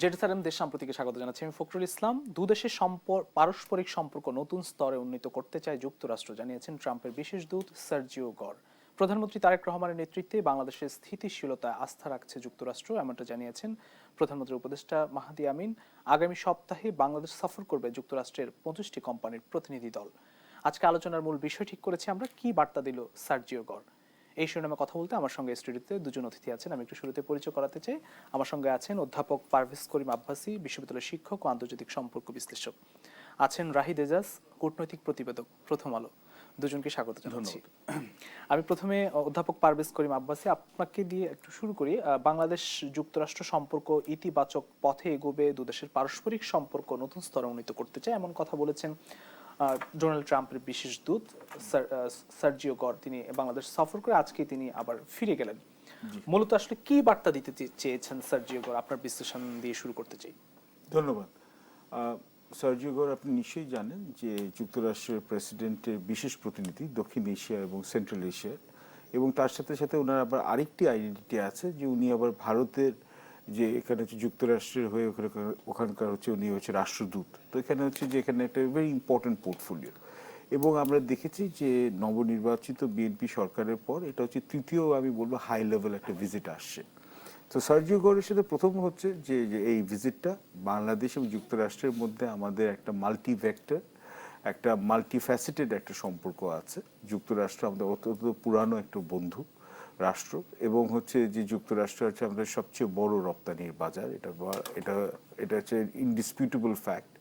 Jerusalem দেশ সাম্প্রতিকে স্বাগত জানাচ্ছি আমি ফখরুল ইসলাম। দুদেশের পারস্পরিক সম্পর্ক নতুন স্তরে উন্নীত করতে চায় যুক্তরাষ্ট্র, জানিয়েছেন ট্রাম্পের বিশেষ দূত সার্জিও গর। প্রধানমন্ত্রী তারেক রহমানের নেতৃত্বে বাংলাদেশের স্থিতিশীলতায় আস্থা রাখছে যুক্তরাষ্ট্র, এমনটা জানিয়েছেন প্রধানমন্ত্রীর উপদেষ্টা মাহদি আমিন। আগামী সপ্তাহে বাংলাদেশ সফর করবে যুক্তরাষ্ট্রের 25টি কোম্পানির প্রতিনিধি দল। আজকে আলোচনার মূল বিষয় ঠিক করেছি আমরা, কি বার্তা দিল সার্জিও গর। এই শিরোনামে কথা বলতে আমার সঙ্গে স্টুডিওতে দুজন অতিথি আছেন। আমি একটু শুরুতে পরিচয় করাতে চাই। আমার সঙ্গে আছেন অধ্যাপক পারভেজ করিম আব্বাসী, বিশ্ববিদ্যালয়ের শিক্ষক ও আন্তর্জাতিক সম্পর্ক বিশ্লেষক। আছেন রাহিদ এজাজ, কূটনৈতিক প্রতিবেদক, প্রথম আলো। দুজনকে স্বাগত জানাচ্ছি। আমি প্রথমে অধ্যাপক পারভেজ করিম আব্বাসী, আপনাকে দিয়ে একটু শুরু করি। বাংলাদেশ যুক্তরাষ্ট্র সম্পর্ক ইতিবাচক পথে এগোবে, দুদেশের পারস্পরিক সম্পর্ক নতুন স্তরে উন্নীত করতে চায়, এমন কথা বলেছেন ডোনাল্ড ট্রাম্পের বিশেষ দূত সার্জিও গর। তিনি বাংলাদেশ সফর করে আজকে তিনি আবার ফিরে গেলেন। মূলত আসলে কি বার্তা দিতে চেয়েছেন সার্জিও গর, আপনার বিশ্লেষণ দিয়ে শুরু করতে চাই। ধন্যবাদ। সার্জিও গর, আপনি নিশ্চয়ই জানেন যে যুক্তরাষ্ট্রের প্রেসিডেন্টের বিশেষ প্রতিনিধি দক্ষিণ এশিয়া এবং সেন্ট্রাল এশিয়া, এবং তার সাথে সাথে ওনার আবার আরেকটি আইডেন্টিটি আছে যে উনি আবার ভারতের যে এখানে হচ্ছে যুক্তরাষ্ট্রের হয়ে ওখানকার হচ্ছে উনি হচ্ছে রাষ্ট্রদূত। তো এখানে হচ্ছে যে এখানে একটা ভেরি ইম্পর্টেন্ট পোর্টফোলিও, এবং আমরা দেখেছি যে নবনির্বাচিত বিএনপি সরকারের পর এটা হচ্ছে তৃতীয়, আমি বলবো, হাই লেভেল একটা ভিজিট আসছে। তো সার্জিও গরের সাথে প্রথম হচ্ছে যে এই ভিজিটটা বাংলাদেশ এবং যুক্তরাষ্ট্রের মধ্যে আমাদের একটা মাল্টিভেক্টর, একটা মাল্টিফ্যাসেটেড একটা সম্পর্ক আছে। যুক্তরাষ্ট্র আমাদের অত্যন্ত পুরানো একটা বন্ধু রাষ্ট্র, এবং হচ্ছে যে যুক্তরাষ্ট্র হচ্ছে আমাদের সবচেয়ে বড় রপ্তানির বাজার। এটা এটা হচ্ছে ইনডিসপিউটেবল ফ্যাক্ট।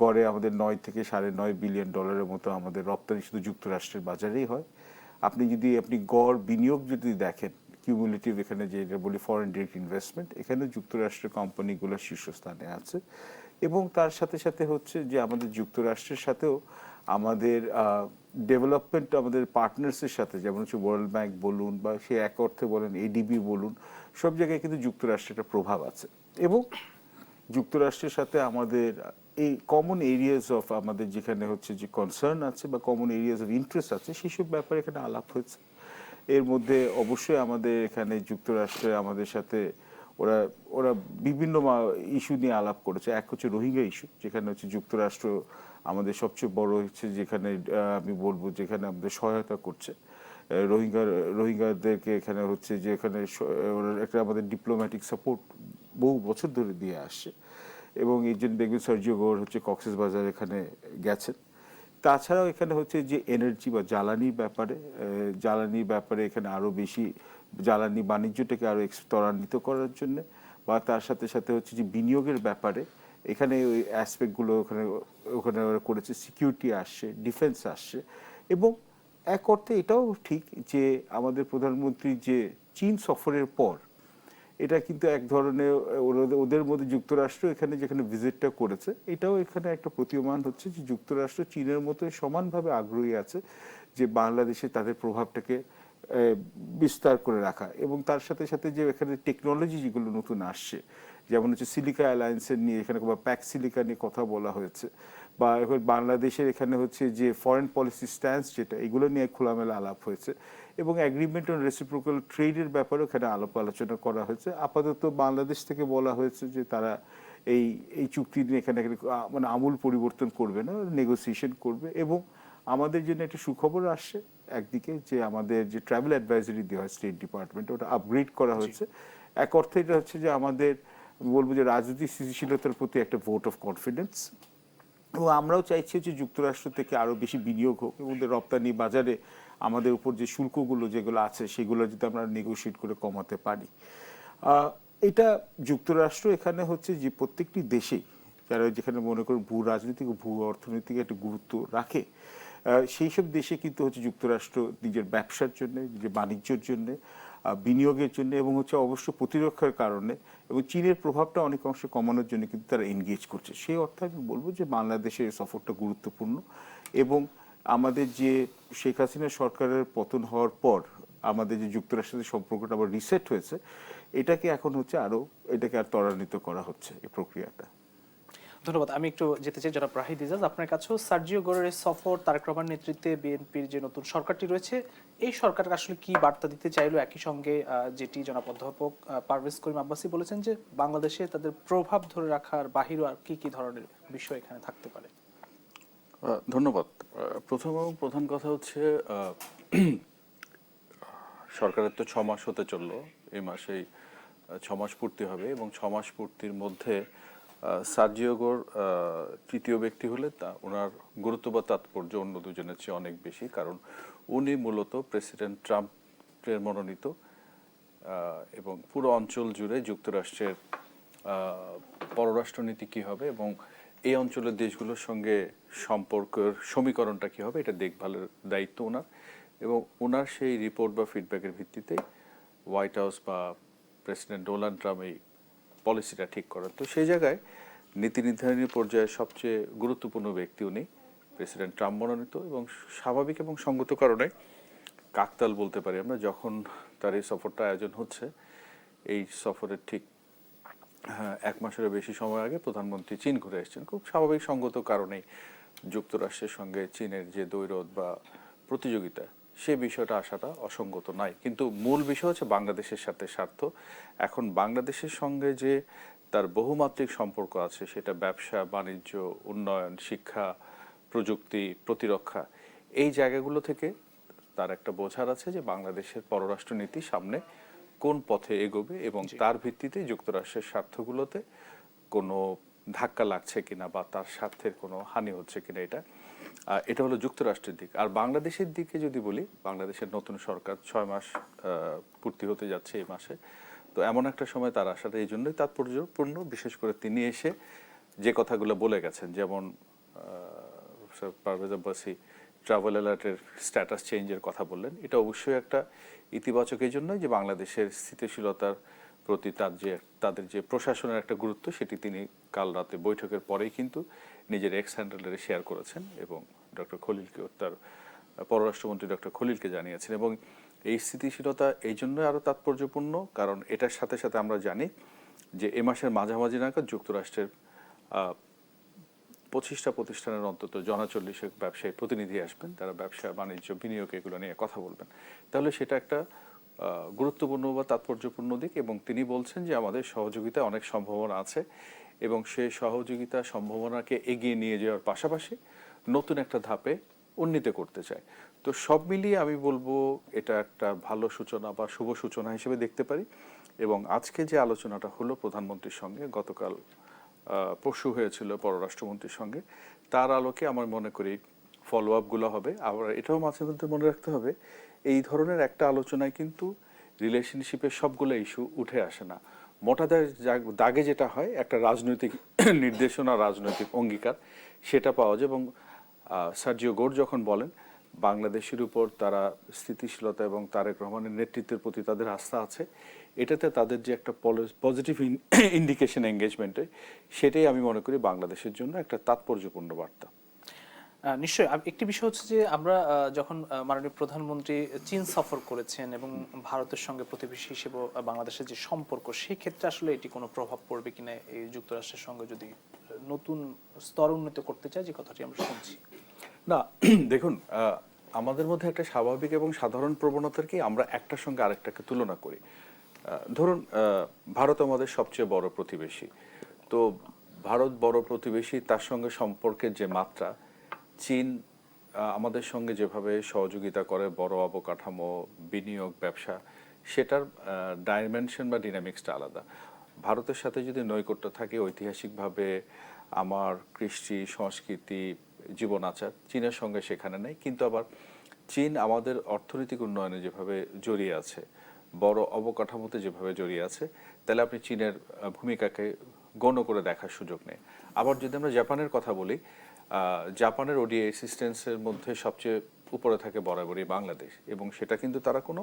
গড়ে আমাদের 9 থেকে $9.5 বিলিয়ন মতো আমাদের রপ্তানি শুধু যুক্তরাষ্ট্রের বাজারেই হয়। আপনি গড় বিনিয়োগ যদি দেখেন, কিউমুলেটিভ, এখানে যে বলি ফরেন ডিরেক্ট ইনভেস্টমেন্ট, এখানে যুক্তরাষ্ট্রের কোম্পানিগুলো শীর্ষস্থানে আছে। এবং তার সাথে সাথে হচ্ছে যে আমাদের যুক্তরাষ্ট্রের সাথেও আমাদের ডেভেলপমেন্ট, আমাদের পার্টনার্সের সাথে, যেমন হচ্ছে ওয়ার্ল্ড ব্যাংক বলুন বা সে এক অর্থে বলেন এডিবি বলুন, সব জায়গায় কিন্তু যুক্তরাষ্ট্রের একটা প্রভাব আছে। এবং যুক্তরাষ্ট্রের সাথে আমাদের এই কমন এরিয়াস অফ আমাদের যেখানে হচ্ছে যে কনসার্ন আছে বা কমন এরিয়াস অফ ইন্টারেস্ট আছে, সেসব ব্যাপারে এখানে আলাপ হয়েছে। এর মধ্যে অবশ্যই আমাদের এখানে যুক্তরাষ্ট্রে আমাদের সাথে ওরা ওরা বিভিন্ন ইস্যু নিয়ে আলাপ করেছে। এক হচ্ছে রোহিঙ্গা ইস্যু, যেখানে হচ্ছে যুক্তরাষ্ট্র আমাদের সবচেয়ে বড় হচ্ছে যেখানে আমি বলবো যেখানে আমাদের সহায়তা করছে রোহিঙ্গাদেরকে। এখানে হচ্ছে যে এখানে একটা আমাদের ডিপ্লোম্যাটিক সাপোর্ট বহু বছর ধরে দিয়ে আসছে, এবং এই জন্য দেখবেন সার্জিও গর হচ্ছে কক্সবাজার এখানে গেছেন। তাছাড়াও এখানে হচ্ছে যে এনার্জি বা জ্বালানির ব্যাপারে এখানে আরও বেশি জ্বালানি বাণিজ্যটাকে আরও ত্বরান্বিত করার জন্য, বা তার সাথে সাথে হচ্ছে যে বিনিয়োগের ব্যাপারে এখানে ওই অ্যাসপেক্টগুলো ওখানে ওখানে ওরা করেছে। সিকিউরিটি আসছে, ডিফেন্স আসছে, এবং এক অর্থে এটাও ঠিক যে আমাদের প্রধানমন্ত্রী যে চীন সফরের পর এটা কিন্তু এক ধরনের ওদের মধ্যে যুক্তরাষ্ট্র এখানে যেখানে ভিজিটটা করেছে, এটাও এখানে একটা প্রতীয়মান হচ্ছে যে যুক্তরাষ্ট্র চীনের মতো সমানভাবে আগ্রহী আছে যে বাংলাদেশে তাদের প্রভাবটাকে বিস্তার করে রাখা। এবং তার সাথে সাথে যে এখানে টেকনোলজি যেগুলো নতুন আসছে, যেমন হচ্ছে সিলিকা অ্যালায়েন্সের নিয়ে এখানে বা প্যাক সিলিকা নিয়ে কথা বলা হয়েছে, বা এখন বাংলাদেশের এখানে হচ্ছে যে ফরেন পলিসি স্ট্যান্স যেটা, এগুলো নিয়ে খোলামেলা আলাপ হয়েছে। এবং এগ্রিমেন্ট অন রেসিপ্রোকাল ট্রেডের ব্যাপারেও এখানে আলোচনা করা হয়েছে। আপাতত বাংলাদেশ থেকে বলা হয়েছে যে তারা এই এই চুক্তি নিয়ে এখানে মানে আমূল পরিবর্তন করবে না, নেগোসিয়েশন করবে। এবং আমাদের জন্য একটা সুখবর আসছে একদিকে, যে আমাদের যে ট্রাভেল অ্যাডভাইজারি দেওয়া হয় স্টেট ডিপার্টমেন্ট, ওটা আপগ্রেড করা হয়েছে। এক অর্থে এটা হচ্ছে যে আমাদের বলবো যে রাজনৈতিক স্থিতিশীলতার প্রতি একটা ভোট অফ কনফিডেন্স। এবং আমরাও চাইছি যে যুক্তরাষ্ট্র থেকে আরও বেশি বিনিয়োগ হোক, এবং রপ্তানি বাজারে আমাদের উপর যে শুল্কগুলো যেগুলো আছে সেগুলো যদি আমরা নেগোশিয়েট করে কমাতে পারি। এটা যুক্তরাষ্ট্র এখানে হচ্ছে যে প্রত্যেকটি দেশেই যারা যেখানে মনে করেন ভূ রাজনৈতিক ও ভূ অর্থনৈতিক একটা গুরুত্ব রাখে, সেই সব দেশে কিন্তু হচ্ছে যুক্তরাষ্ট্র নিজের ব্যবসার জন্য, নিজের বাণিজ্যের জন্য, বিনিয়োগের জন্য, এবং হচ্ছে অবশ্য প্রতিরক্ষার কারণে, এবং চীনের প্রভাবটা অনেক অংশে কমানোর জন্য কিন্তু তারা এনগেজ করছে। সেই অর্থে আমি বলবো যে বাংলাদেশের সফরটা গুরুত্বপূর্ণ। এবং আমাদের যে শেখ হাসিনা সরকারের পতন হওয়ার পর আমাদের যে যুক্তরাষ্ট্রের সাথে সম্পর্কটা আবার রিসেট হয়েছে, এটাকে এখন হচ্ছে এটাকে আর ত্বরান্বিত করা হচ্ছে এই প্রক্রিয়াটা। ধন্যবাদ। আমি একটু যেতে চাই জনাব রাহিদ ইজাজ আপনার কাছেও। সার্জিও গোরের এই সফর, তারেক রহমানের নেতৃত্বে বিএনপির যে নতুন সরকারটি রয়েছে, এই সরকার আসলে কি বার্তা দিতে চাইলো? একই সঙ্গে যেটি জনাব অধ্যাপক পারভেজ করিম আব্বাসী বলেছেন যে বাংলাদেশে তাদের প্রভাব ধরে রাখার বাহিরেও আর কি কি ধরনের বিষয় এখানে থাকতে পারে? ধন্যবাদ। প্রথম এবং প্রধান কথা হচ্ছে সরকারের তো 6 মাস হতে চললো, এই মাসেই 6 মাস পূর্তি হবে এবং 6 মাস পূর্তির মধ্যে সার্জিও গোর তৃতীয় ব্যক্তি হলে তা ওনার গুরুত্ব বা তাৎপর্য অন্য দুজনের চেয়ে অনেক বেশি, কারণ উনি মূলত প্রেসিডেন্ট ট্রাম্পের মনোনীত এবং পুরো অঞ্চল জুড়ে যুক্তরাষ্ট্রের পররাষ্ট্রনীতি কী হবে এবং এই অঞ্চলের দেশগুলোর সঙ্গে সম্পর্কের সমীকরণটা কী হবে এটা দেখভালের দায়িত্ব ওনার, এবং ওনার সেই রিপোর্ট বা ফিডব্যাকের ভিত্তিতে হোয়াইট হাউস বা প্রেসিডেন্ট ডোনাল্ড ট্রাম্প এই পলিসিটা ঠিক করেন। তো সেই জায়গায় নীতি নির্ধারণী পর্যায়ে সবচেয়ে গুরুত্বপূর্ণ ব্যক্তি উনি, প্রেসিডেন্ট ট্রাম্প মনোনীত, এবং স্বাভাবিক এবং সঙ্গত কারণে কাকতাল বলতে পারি আমরা, যখন তার এই সফরটা আয়োজন হচ্ছে, এই সফরের ঠিক 1 মাসেরও বেশি সময় আগে প্রধানমন্ত্রী চীন ঘুরে এসেছেন। খুব স্বাভাবিক সঙ্গত কারণেই যুক্তরাষ্ট্রের সঙ্গে চীনের যে দ্বৈরথ বা প্রতিযোগিতা, সে বিষয়টা আসাটা অসঙ্গত নাই। কিন্তু মূল বিষয় হচ্ছে বাংলাদেশের সাথে স্বার্থ। এখন বাংলাদেশের সঙ্গে যে তার বহুমাত্রিক সম্পর্ক আছে, সেটা ব্যবসা বাণিজ্য, উন্নয়ন, শিক্ষা, প্রযুক্তি, প্রতিরক্ষা, এই জায়গাগুলো থেকে তার একটা বোঝার আছে যে বাংলাদেশের পররাষ্ট্রনীতি সামনে কোন পথে এগোবে এবং তার ভিত্তিতে যুক্তরাষ্ট্রের স্বার্থগুলোতে কোনো ধাক্কা লাগছে কিনা বা তার স্বার্থের কোনো হানি হচ্ছে কিনা, এটা হলো যুক্তরাষ্ট্রের দিক। আর বাংলাদেশের দিকে যদি বলি, বাংলাদেশের নতুন সরকার 6 মাস পূর্তি হতে যাচ্ছে এই মাসে, তো এমন একটা সময় তার আসাটা এই জন্যই তাৎপর্যপূর্ণ, বিশেষ করে তিনি এসে যে কথাগুলো বলে গেছেন, যেমন পারভেজ আব্বাসী ট্রাভেল অ্যালার্টের স্ট্যাটাস চেঞ্জের কথা বললেন, এটা অবশ্যই একটা ইতিবাচক এই জন্যই যে বাংলাদেশের স্থিতিশীলতার প্রতি তাদের যে প্রশাসনের একটা গুরুত্ব, সেটি তিনি কাল রাতে বৈঠকের পরেই কিন্তু নিজের এক্স হ্যান্ডেলে শেয়ার করেছেন এবং ডক্টর খলিলকেও, তার পররাষ্ট্রমন্ত্রী ডক্টর খলিলকে জানিয়েছেন। এবং এই স্থিতিশীলতা এই জন্যই আরও তাৎপর্যপূর্ণ, কারণ এটার সাথে সাথে আমরা জানি যে এ মাসের মাঝামাঝি নাগাদ যুক্তরাষ্ট্রের 25টা প্রতিষ্ঠানের অন্তত 40 ব্যবসায়ী প্রতিনিধি আসবেন, তারা ব্যবসা বাণিজ্য বিনিয়োগ এগুলো নিয়ে কথা বলবেন। তাহলে সেটা একটা গুরুত্বপূর্ণ বা তাৎপর্যপূর্ণ দিক, এবং তিনি বলছেন যে আমাদের সহযোগিতা অনেক সম্ভাবনা আছে এবং সেই সহযোগিতা সম্ভাবনাকে এগিয়ে নিয়ে যাওয়ার পাশাপাশি নতুন একটা ধাপে উন্নীত করতে চায়। তো সব মিলিয়ে আমি বলবো এটা একটা ভালো সূচনা বা শুভ সূচনা হিসেবে দেখতে পারি। এবং আজকে যে আলোচনাটা হলো প্রধানমন্ত্রীর সঙ্গে, গতকাল পরশু হয়েছিল পররাষ্ট্রমন্ত্রীর সঙ্গে, তার আলোকে আমার মনে করি ফলো আপগুলো হবে। আবার এটাও মাঝে মধ্যে মনে রাখতে হবে, এই ধরনের একটা আলোচনায় কিন্তু রিলেশনশিপের সবগুলো ইস্যু উঠে আসে না। মোটা দাগে যেটা হয়, একটা রাজনৈতিক নির্দেশনা, রাজনৈতিক অঙ্গীকার, সেটা পাওয়া যায়। এবং সার্জিও গোর যখন বলেন বাংলাদেশের উপর তারা স্থিতিশীলতা এবং তারেক রহমানের নেতৃত্বের প্রতি তাদের আস্থা আছে, এটাতে তাদের যে একটা পজিটিভ ইন্ডিকেশন এঙ্গেজমেন্টে, সেটাই আমি মনে করি বাংলাদেশের জন্য একটা তাৎপর্যপূর্ণ বার্তা। নিশ্চয়ই। একটি বিষয় হচ্ছে যে আমরা যখন মাননীয় প্রধানমন্ত্রী চীন সফর করেছেন এবং ভারতের সঙ্গে প্রতিবেশী হিসেবে বাংলাদেশের যে সম্পর্ক, সেই ক্ষেত্রে আসলে এটি কোনো প্রভাব পড়বে কিনা এই যুক্তরাষ্ট্রের সঙ্গে যদি নতুন স্তর উন্নীত করতে চায়, যে কথাটি আমরা শুনছি? না, দেখুন, আমাদের মধ্যে একটা স্বাভাবিক এবং সাধারণ প্রবণতার কি আমরা একটার সঙ্গে আরেকটাকে তুলনা করি। ধরুন, ভারত আমাদের সবচেয়ে বড় প্রতিবেশী, তো ভারত বড় প্রতিবেশী, তার সঙ্গে সম্পর্কের যে মাত্রা, চীন আমাদের সঙ্গে যেভাবে সহযোগিতা করে, বড় অবকাঠামো, বিনিয়োগ, ব্যবসা, সেটার ডাইমেনশন বা ডিনামিক্সটা আলাদা। ভারতের সাথে যদি নৈকট্য থাকে ঐতিহাসিকভাবে, আমার কৃষ্টি, সংস্কৃতি, জীবন আচার চীনের সঙ্গে সেখানে নেই, কিন্তু আবার চীন আমাদের অর্থনৈতিক উন্নয়নে যেভাবে জড়িয়ে আছে, বড় অবকাঠামোতে যেভাবে জড়িয়ে আছে, তাহলে আপনি চীনের ভূমিকাকে গণ্য করে দেখার সুযোগ নেই। আবার যদি আমরা জাপানের কথা বলি, জাপানের ওডিআই অ্যাসিস্ট্যান্সের মধ্যে সবচেয়ে উপরে থাকে বরাবরই বাংলাদেশ, এবং সেটা কিন্তু তারা কোনো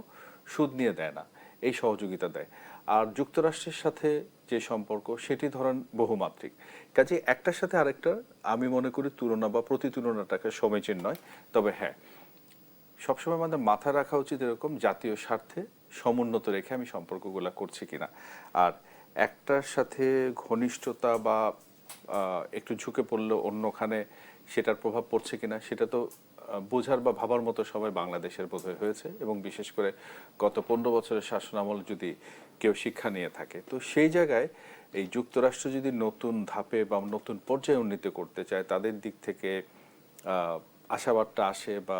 সুদ নিয়ে দেয় না, এই সহযোগিতা দেয়। আর যুক্তরাষ্ট্রের সাথে যে সম্পর্ক, সেটি ধরেন বহুমাত্রিক, কাজে একটার সাথে আরেকটা আমি মনে করি তুলনা বা প্রতিতুলনাটাকে সমীচীন নয়। তবে হ্যাঁ, সবসময় আমাদের মাথায় রাখা উচিত এরকম জাতীয় স্বার্থে সমুন্নত রেখে আমি সম্পর্কগুলো করছি কিনা। আর একটার সাথে ঘনিষ্ঠতা বা একটু ঝুঁকে পড়লো অন্যখানে সেটার প্রভাব পড়ছে কিনা সেটা তো বোঝার বা ভাবার মতো সবাই বাংলাদেশের বোধহয় হয়েছে, এবং বিশেষ করে গত 15 বছরের শাসনামল যদি কেউ শিক্ষা নিয়ে থাকে, তো সেই জায়গায় এই যুক্তরাষ্ট্র যদি নতুন ধাপে বা নতুন পর্যায়ে উন্নীত করতে চায়, তাদের দিক থেকে আশাবাদটা আসে বা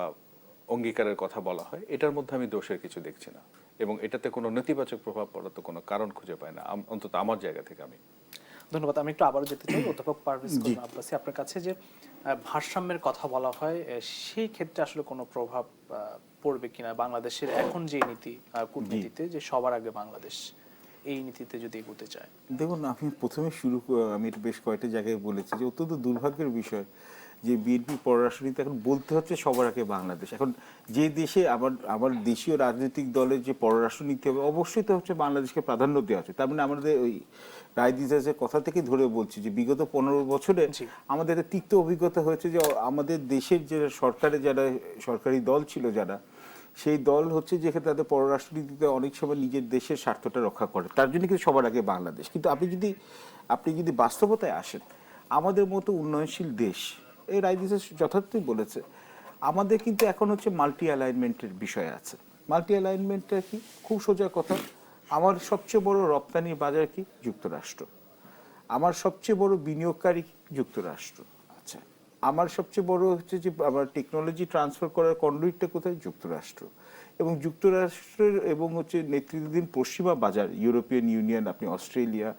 অঙ্গীকারের কথা বলা হয়, এটার মধ্যে আমি দোষের কিছু দেখছি না, এবং এটাতে কোনো নেতিবাচক প্রভাব পড়ার তো কোনো কারণ খুঁজে পাই না, অন্তত আমার জায়গা থেকে আমি। ধন্যবাদ। আমি একটু আবারও যেতে চাই অধ্যাপক পারভেজ খোকন আব্বাসী, আপনার কাছে যে ভারসাম্যের কথা বলা হয়, সেই ক্ষেত্রে আসলে কোনো প্রভাব পড়বে কিনা বাংলাদেশের এখন যে নীতি কূটনীতিতে, যে সবার আগে বাংলাদেশ এই নীতিতে যদি এগোতে চায়? দেখুন, আমি প্রথমে আমি এটা বেশ কয়েকটা জায়গায় বলেছি যে অত্যন্ত দুর্ভাগ্যের বিষয় যে বিএনপি পররাষ্ট্রনীতি এখন বলতে হচ্ছে সবার আগে বাংলাদেশ। এখন যে দেশে আমার দেশীয় রাজনৈতিক দলের যে পররাষ্ট্রনীতি হবে, অবশ্যই তো হচ্ছে বাংলাদেশকে প্রাধান্য দেওয়া হচ্ছে। তার মানে আমাদের ওই রায়দিজাজের কথা থেকে ধরে বলছি যে বিগত 15 বছরে আমাদের একটা তিক্ত অভিজ্ঞতা হয়েছে যে আমাদের দেশের যে সরকারে যারা সরকারি দল ছিল, যারা সেই দল হচ্ছে যেখানে তাদের পররাষ্ট্রনীতিতে অনেক সময় নিজের দেশের স্বার্থটা রক্ষা করে, তার জন্য কিন্তু সবার আগে বাংলাদেশ। কিন্তু আপনি যদি বাস্তবতায় আসেন, আমাদের মতো উন্নয়নশীল দেশ, এই রায়দিজাজ যথার্থই বলেছে, আমাদের কিন্তু এখন হচ্ছে মাল্টি অ্যালাইনমেন্টের বিষয় আছে। মাল্টি অ্যালাইনমেন্টটা কি? খুব সোজা কথা, আমার সবচেয়ে বড় রপ্তানি বাজার কি? যুক্তরাষ্ট্র। আমার সবচেয়ে বড় বিনিয়োগকারী যুক্তরাষ্ট্র। আচ্ছা, আমার সবচেয়ে বড় হচ্ছে যে আমার টেকনোলজি ট্রান্সফার করার কন্ডুইটটা কোথায়? যুক্তরাষ্ট্র। এবং যুক্তরাষ্ট্রের এবং হচ্ছে নেতৃত্বাধীন পশ্চিমা বাজার, ইউরোপিয়ান ইউনিয়ন, আপনি অস্ট্রেলিয়া,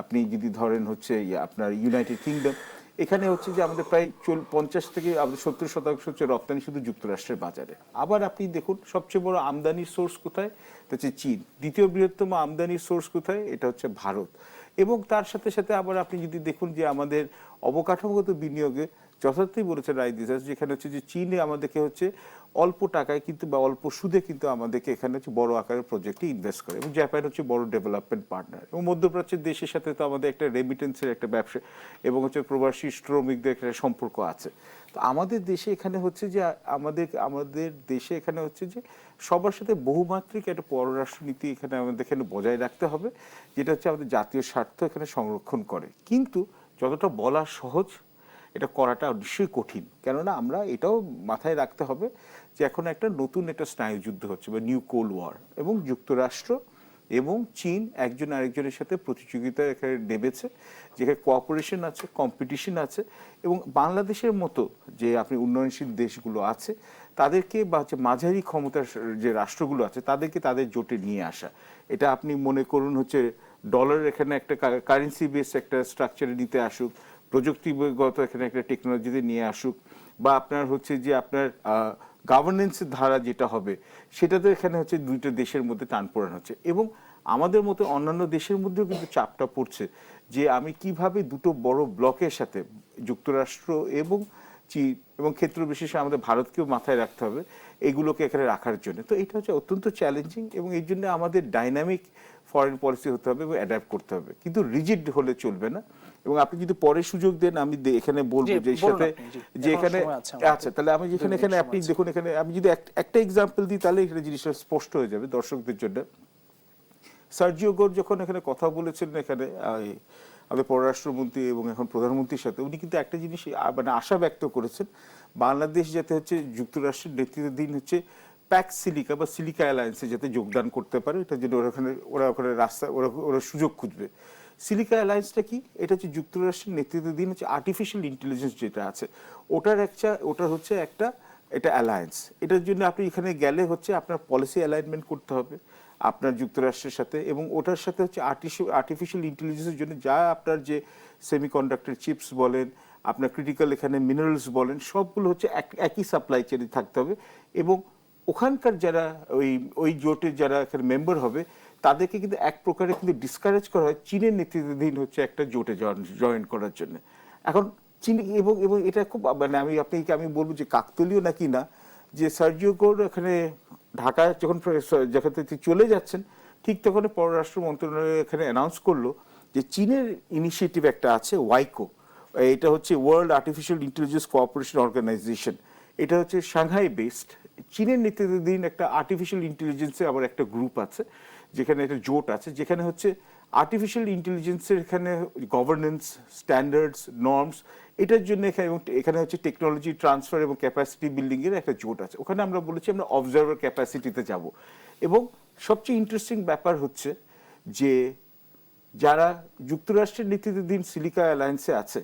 আপনি যদি ধরেন হচ্ছে আপনার ইউনাইটেড কিংডম, এখানে হচ্ছে যে আমাদের প্রায় 50 থেকে আমাদের 70% হচ্ছে রপ্তানি শুধু যুক্তরাষ্ট্রের বাজারে। আবার আপনি দেখুন সবচেয়ে বড় আমদানির সোর্স কোথায়? এটা হচ্ছে চীন। দ্বিতীয় বৃহত্তম আমদানির সোর্স কোথায়? এটা হচ্ছে ভারত। এবং তার সাথে সাথে আবার আপনি যদি দেখুন যে আমাদের অবকাঠামোগত বিনিয়োগে যথার্থই বলেছে রায়দিজাজ, যেখানে হচ্ছে যে চীনে আমাদেরকে হচ্ছে অল্প টাকায় কিন্তু বা অল্প সুদে কিন্তু আমাদেরকে এখানে হচ্ছে বড় আকারের প্রজেক্টে ইনভেস্ট করে, এবং জাপান হচ্ছে বড় ডেভেলপমেন্ট পার্টনার। এবং মধ্যপ্রাচ্যের দেশের সাথে তো আমাদের একটা রেমিটেন্সের একটা ব্যবসা এবং হচ্ছে প্রবাসী শ্রমিকদের একটা সম্পর্ক আছে। তো আমাদের দেশে এখানে হচ্ছে যে আমাদের দেশে এখানে হচ্ছে যে সবার সাথে বহুমাত্রিক একটা পররাষ্ট্রনীতি এখানে আমাদের এখানে বজায় রাখতে হবে, যেটা হচ্ছে আমাদের জাতীয় স্বার্থ এখানে সংরক্ষণ করে। কিন্তু যতটা বলা সহজ, এটা করাটা নিশ্চয়ই কঠিন। কেননা আমরা এটাও মাথায় রাখতে হবে যে এখন একটা নতুন একটা স্নায়ুযুদ্ধ হচ্ছে বা নিউ কোল্ড ওয়ার, এবং যুক্তরাষ্ট্র এবং চীন একজন আরেকজনের সাথে প্রতিযোগিতা এখানে নেমেছে, যেখানে কোঅপারেশন আছে, কম্পিটিশন আছে। এবং বাংলাদেশের মতো যে আপনি উন্নয়নশীল দেশগুলো আছে তাদেরকে বা হচ্ছে মাঝারি ক্ষমতার যে রাষ্ট্রগুলো আছে তাদেরকে তাদের জোটে নিয়ে আসা, এটা আপনি মনে করুন হচ্ছে ডলার এখানে একটা কারেন্সি বেস একটা স্ট্রাকচারে নিতে আসুক, প্রযুক্তিগত এখানে একটা টেকনোলজিতে নিয়ে আসুক, বা আপনার হচ্ছে যে আপনার গভর্নেন্সের ধারা যেটা হবে সেটাতে এখানে হচ্ছে দুইটা দেশের মধ্যে টানপোড়েন হচ্ছে। এবং আমাদের মতো অন্যান্য দেশের মধ্যেও কিন্তু চাপটা পড়ছে যে আমি কিভাবে দুটো বড় ব্লকের সাথে যুক্তরাষ্ট্র এবং চীন এবং ক্ষেত্র বিশেষে আমাদের ভারতকেও মাথায় রাখতে হবে এগুলোকে এখানে রাখার জন্য। তো এটা হচ্ছে অত্যন্ত চ্যালেঞ্জিং, এবং এই জন্য আমাদের ডাইনামিক ফরেন পলিসি হতে হবে এবং অ্যাডাপ্ট করতে হবে, কিন্তু রিজিড হলে চলবে না। এবং আপনি যদি পরে সুযোগ দেন আমি এখানে বলবো যে সাথে যে এখানে আচ্ছা, তাহলে আমি যেখানে এখানে আপনি দেখুন, এখানে আমি যদি একটা এক্সাম্পল দিই তাহলে এখানে জিনিসটা স্পষ্ট হয়ে যাবে দর্শকদের জন্য। সার্জিও গোর যখন এখানে কথা বলেছেন এখানে আমাদের পররাষ্ট্রমন্ত্রী এবং এখন প্রধানমন্ত্রীর সাথে, উনি কিন্তু একটা জিনিস মানে আশা ব্যক্ত করেছেন, বাংলাদেশ যাতে হচ্ছে যুক্তরাষ্ট্রের নেতৃত্বাধীন হচ্ছে প্যাক সিলিকা বা সিলিকা অ্যালায়েন্সে যাতে যোগদান করতে পারে, এটার জন্য ওরা ওখানে রাস্তা ওরা সুযোগ খুঁজবে। সিলিকা অ্যালায়েন্সটা কি? এটা হচ্ছে যুক্তরাষ্ট্রের নেতৃত্বাধীন হচ্ছে আর্টিফিশিয়াল ইন্টেলিজেন্স যেটা আছে ওটার হচ্ছে একটা এটা অ্যালায়েন্স। এটার জন্য আপনি এখানে গেলে হচ্ছে আপনার পলিসি অ্যালাইনমেন্ট করতে হবে আপনার যুক্তরাষ্ট্রের সাথে, এবং ওটার সাথে হচ্ছে আর্টিফিশিয়াল ইন্টেলিজেন্সের জন্য যা আপনার যে সেমিকন্ডাক্টর চিপস বলেন, আপনার ক্রিটিক্যাল এখানে মিনারেলস বলেন, সবগুলো হচ্ছে একই সাপ্লাই চেনে থাকতে হবে। এবং ওখানকার যারা ওই জোটের যারা এখানে মেম্বার হবে তাদেরকে কিন্তু এক প্রকারে কিন্তু ডিসকারেজ করা হয় চীনের নেতৃত্বাধীন হচ্ছে একটা জোটে জয়েন করার জন্য। এখন চীন এবং এটা খুব মানে আমি বলবো যে কাকতলীয় নাকি না, যে সার্জিও গোর এখানে ঢাকায় যখন চলে যাচ্ছেন ঠিক তখন পররাষ্ট্র মন্ত্রণালয় এখানে অ্যানাউন্স করলো যে চীনের ইনিশিয়েটিভ একটা আছে ওয়াইকো, এটা হচ্ছে world artificial intelligence cooperation organisation, এটা হচ্ছে সাংহাই বেসড। চীনের নেতৃত্বাধীন একটা আর্টিফিশিয়াল ইন্টেলিজেন্সে আবার একটা গ্রুপ আছে, যেখানে একটা জোট আছে, যেখানে হচ্ছে আর্টিফিশিয়াল ইন্টেলিজেন্সের এখানে গভর্নেন্স, স্ট্যান্ডার্ডস, নর্মস, এটার জন্য এখানে এবং এখানে হচ্ছে টেকনোলজি ট্রান্সফার এবং ক্যাপাসিটি বিল্ডিং এর একটা জোট আছে। ওখানে আমরা বলেছি আমরা অবজার্ভার ক্যাপাসিটিতে যাব। এবং সবচেয়ে ইন্টারেস্টিং ব্যাপার হচ্ছে যে যারা যুক্তরাষ্ট্রের নেতৃত্বাধীন সিলিকা অ্যালায়েন্সে আছে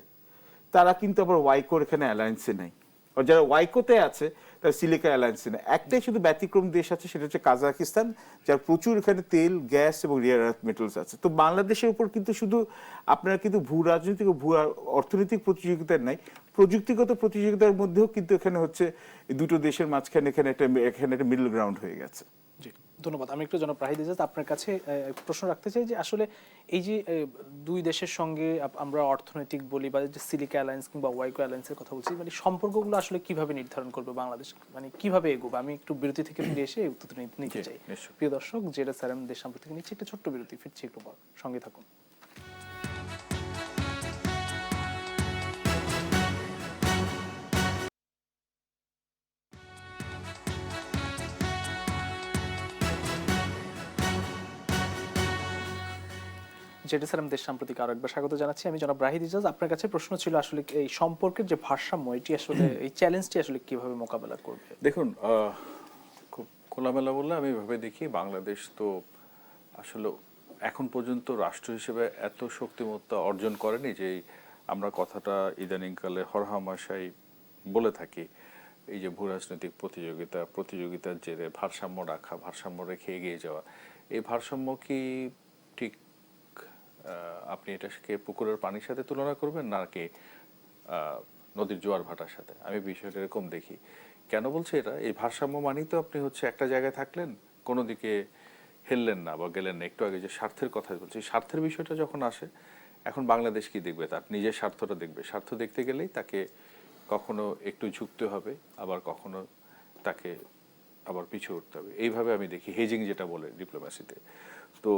তারা কিন্তু আবার ওয়াইকোর এখানে অ্যালায়েন্সে নেই। আর যারা ওয়াইকোতে আছে তারা সিলিকা অ্যালায়েন্সে নেই। একটাই শুধু ব্যতিক্রম দেশ আছে, সেটা হচ্ছে কাজাকিস্তান, যার প্রচুর এখানে তেল, গ্যাস এবং রিয়ার আর্থ মেটালস আছে। তো বাংলাদেশের উপর কিন্তু শুধু আপনার কিন্তু ভূ রাজনৈতিক ও ভূ অর্থনৈতিক প্রতিযোগিতার নাই, প্রযুক্তিগত প্রতিযোগিতার মধ্যেও কিন্তু এখানে হচ্ছে এই দুটো দেশের মাঝখানে এখানে একটা মিডল গ্রাউন্ড হয়ে গেছে। জি, ধন্যবাদ। আমি একটু জনাব রাহিদ ইজাজ আপনার কাছে প্রশ্ন রাখতে চাই যে আসলে এই যে দুই দেশের সঙ্গে আমরা অর্থনৈতিক বলি বা যে সিলিকা অ্যালায়েন্স কিংবা ওয়াইকো অ্যালায়েন্সের কথা বলছি, মানে সম্পর্কগুলো আসলে কিভাবে নির্ধারণ করবে বাংলাদেশ, মানে কিভাবে এগোবে? আমি একটু বিরতি থেকে ফিরে এসে এই উত্তর নিতে চাই। নিশ্চয়ই। প্রিয় দর্শক, যেটা স্যারেম দেশ সম্পর্ক থেকে নিচ্ছে একটা ছোট্ট বিরতি, ফিরছি একটু পর, সঙ্গে থাকুন। যেটা স্যার দেশ সাম্প্রতিক আরো একবার স্বাগত জানাচ্ছি। আমি জনাব রাহিদ ইজাজ। আপনার কাছে প্রশ্ন ছিল আসলে এই সম্পর্কের যে ভারসাম্য, এটি আসলে এই চ্যালেঞ্জটি আসলে কিভাবে মোকাবেলা করবে? দেখুন, খুব খোলামেলা বললে আমি এভাবে দেখি, বাংলাদেশ তো আসলে এখন পর্যন্ত রাষ্ট্র হিসেবে এত শক্তিমত্তা অর্জন করেনি যে আমরা কথাটা ইদানিংকালে হরহামেশাই বলে থাকি, এই যে ভূ রাজনৈতিক প্রতিযোগিতার জেরে ভারসাম্য রাখা, ভারসাম্য রেখে এগিয়ে যাওয়া, এই ভারসাম্য কি ঠিক আপনি এটাকে পুকুরের পানির সাথে তুলনা করবেন নাকি নদীর জোয়ার ভাটার সাথে? আমি বিষয়টা এরকম দেখি। কেন বলছি এটা? এই ভারসাম্য মানেই তো আপনি হচ্ছে একটা জায়গায় থাকলেন, কোনো দিকে হেললেন না বা গেলেন না। একটু আগে যে স্বার্থের কথা বলছি, স্বার্থের বিষয়টা যখন আসে, এখন বাংলাদেশ কি দেখবে? তার নিজের স্বার্থটা দেখবে। স্বার্থ দেখতে গেলেই তাকে কখনো একটু ঝুঁকতে হবে, আবার কখনো তাকে আবার পিছু উঠতে হবে। এইভাবে আমি দেখি, হেজিং যেটা বলে ডিপ্লোম্যাসিতে। তো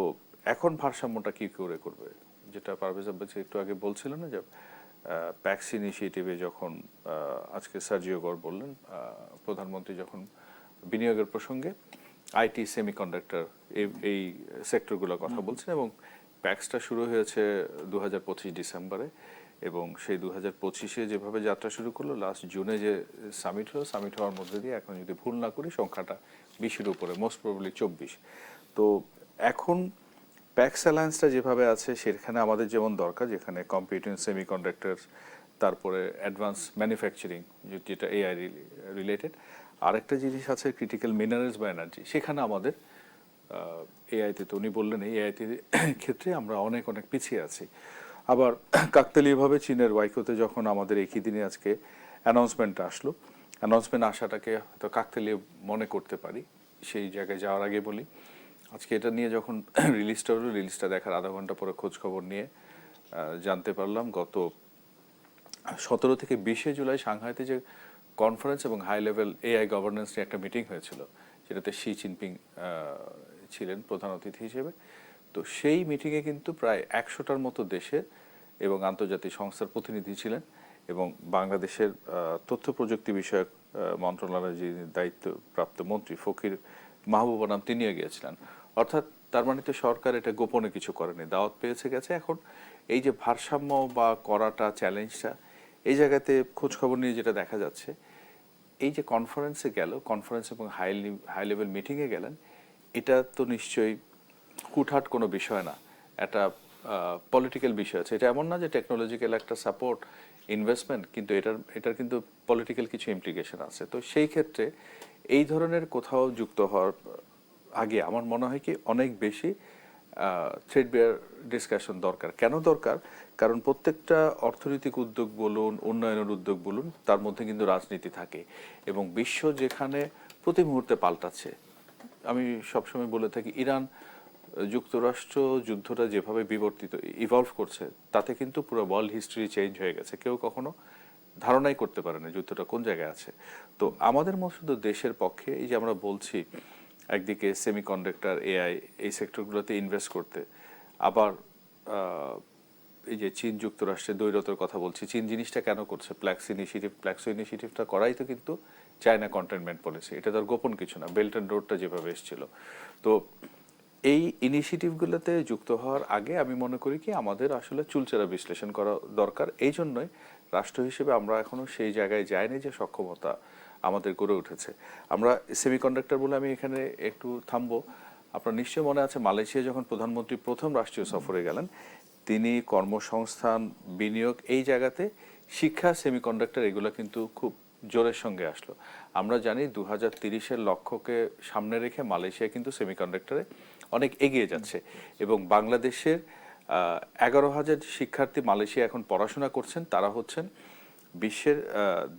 এখন ভারসাম্যটা কি করে করবে? যেটা পারভেজ আব্বাস একটু আগে বলছিলেন না, যে প্যাক্স ইনিশিয়েটিভে যখন আজকে সার্জিও গর বললেন, প্রধানমন্ত্রী যখন বিনিয়োগের প্রসঙ্গে আইটি, সেমিকন্ডাক্টর এই সেক্টরগুলোর কথা বলছেন, এবং প্যাক্সটা শুরু হয়েছে 2025 ডিসেম্বরে, এবং সেই 2025-এ যেভাবে যাত্রা শুরু করলো, লাস্ট জুনে যে সামিট হলো, সামিট হওয়ার মধ্যে দিয়ে এখন যদি ভুল না করি সংখ্যাটা 20-এর উপরে, মোস্ট প্রবাবলি 24। তো এখন প্যাক্স অ্যালায়েন্সটা যেভাবে আছে সেখানে আমাদের যেমন দরকার, যেখানে কম্পিউটিং, সেমিকন্ডাক্টর, তারপরে অ্যাডভান্স ম্যানুফ্যাকচারিং যেটা এআই রিলেটেড, আরেকটা জিনিস আছে ক্রিটিক্যাল মিনারেলস বা এনার্জি, সেখানে আমাদের এআইতে, তো উনি বললেন এআইতে ক্ষেত্রে আমরা অনেক অনেক পিছিয়ে আছি। আবার কাকতালীয়ভাবে চীনের ওয়াইকোতে যখন আমাদের একই দিনে আজকে অ্যানাউন্সমেন্টটা আসলো, অ্যানাউন্সমেন্ট আসাটাকে হয়তো কাকতালীয় মনে করতে পারি, সেই জায়গায় যাওয়ার আগে বলি, আজকে এটা নিয়ে যখন রিলিজটা হলো, রিলিজটা দেখার আধা ঘন্টা পরে খোঁজ খবর নিয়ে জানতে পারলাম গত 17 থেকে 20 জুলাই সাংহাইতে যে কনফারেন্স এবং হাই লেভেল এআই গভর্নেন্স নিয়ে একটা মিটিং হয়েছিল, যেটাতে শি জিনপিং ছিলেন প্রধান অতিথি হিসেবে। তো সেই মিটিংয়ে কিন্তু প্রায় 100টার মতো দেশের এবং আন্তর্জাতিক সংস্থার প্রতিনিধি ছিলেন, এবং বাংলাদেশের তথ্য প্রযুক্তি বিষয়ক মন্ত্রণালয়ের যে দায়িত্বপ্রাপ্ত মন্ত্রী ফকির মাহবুবা নাম, তিনিও গিয়েছিলেন। অর্থাৎ তার মানে তো সরকার এটা গোপনে কিছু করেনি, দাওয়াত পেয়েছে গেছে। এখন এই যে ভারসাম্য বা করাটা, চ্যালেঞ্জটা, এই জায়গাতে খোঁজ খবর নিয়ে যেটা দেখা যাচ্ছে, এই যে কনফারেন্সে গেল, কনফারেন্স এবং হাই লেভেল মিটিংয়ে গেলেন, এটা তো নিশ্চয়ই হুটহাট কোনো বিষয় না, একটা পলিটিক্যাল বিষয় আছে। এটা এমন না যে টেকনোলজিক্যাল একটা সাপোর্ট, ইনভেস্টমেন্ট, কিন্তু এটার কিন্তু পলিটিক্যাল কিছু ইমপ্লিকেশন আছে। তো সেই ক্ষেত্রে এই ধরনের কোথাও যুক্ত হওয়ার আগে আমার মনে হয় কি অনেক বেশি থ্রেড বেয়ার ডিসকাশন দরকার। কেন দরকার? কারণ প্রত্যেকটা অর্থনৈতিক উদ্যোগ বলুন, উন্নয়নের উদ্যোগ বলুন, তার মধ্যে কিন্তু রাজনীতি থাকে, এবং বিশ্ব যেখানে প্রতি মুহূর্তে পাল্টাচ্ছে। আমি সবসময় বলে থাকি, ইরান যুক্তরাষ্ট্র যুদ্ধটা যেভাবে ইভলভ করছে, তাতে কিন্তু পুরো ওয়ার্ল্ড হিস্ট্রি চেঞ্জ হয়ে গেছে। কেউ কখনো ধারণাই করতে পারে না যুদ্ধটা কোন জায়গায় আছে। তো আমাদের মতো দেশের পক্ষে এই যে আমরা বলছি একদিকে সেমিকন্ডাক্টর, এআই, এই সেক্টরগুলোতে ইনভেস্ট করতে, আবার এই যে চীন যুক্তরাষ্ট্রের দ্বৈরতার কথা বলছি, চীন জিনিসটা কেন করছে? প্ল্যাক্সো ইনিশিয়েটিভটা করাই তো কিন্তু চায়না কন্টেনমেন্ট পলিসি, এটা তো আর গোপন কিছু না, বেল্ট অ্যান্ড রোডটা যেভাবে এসেছিল। তো এই ইনিশিয়েটিভগুলোতে যুক্ত হওয়ার আগে আমি মনে করি কি আমাদের আসলে চুলচেরা বিশ্লেষণ করা দরকার। এই জন্যই রাষ্ট্র হিসেবে আমরা এখনো সেই জায়গায় যাইনি যে সক্ষমতা আমাদের গড়ে উঠেছে। আমরা সেমিকন্ডাক্টর বলে আমি এখানে একটু থামবো। আপনার নিশ্চয় মনে আছে মালয়েশিয়া যখন প্রধানমন্ত্রী প্রথম রাষ্ট্রীয় সফরে গেলেন, তিনি কর্মসংস্থান, বিনিয়োগ, এই জায়গাতে শিক্ষা, সেমিকন্ডাক্টর এগুলো কিন্তু খুব জোরের সঙ্গে আসলো। আমরা জানি 2030-এর লক্ষ্যকে সামনে রেখে মালয়েশিয়া কিন্তু সেমিকন্ডাক্টরে অনেক এগিয়ে যাচ্ছে এবং বাংলাদেশের 11,000 শিক্ষার্থী মালয়েশিয়া এখন পড়াশোনা করছেন। তারা হচ্ছেন বিশ্বের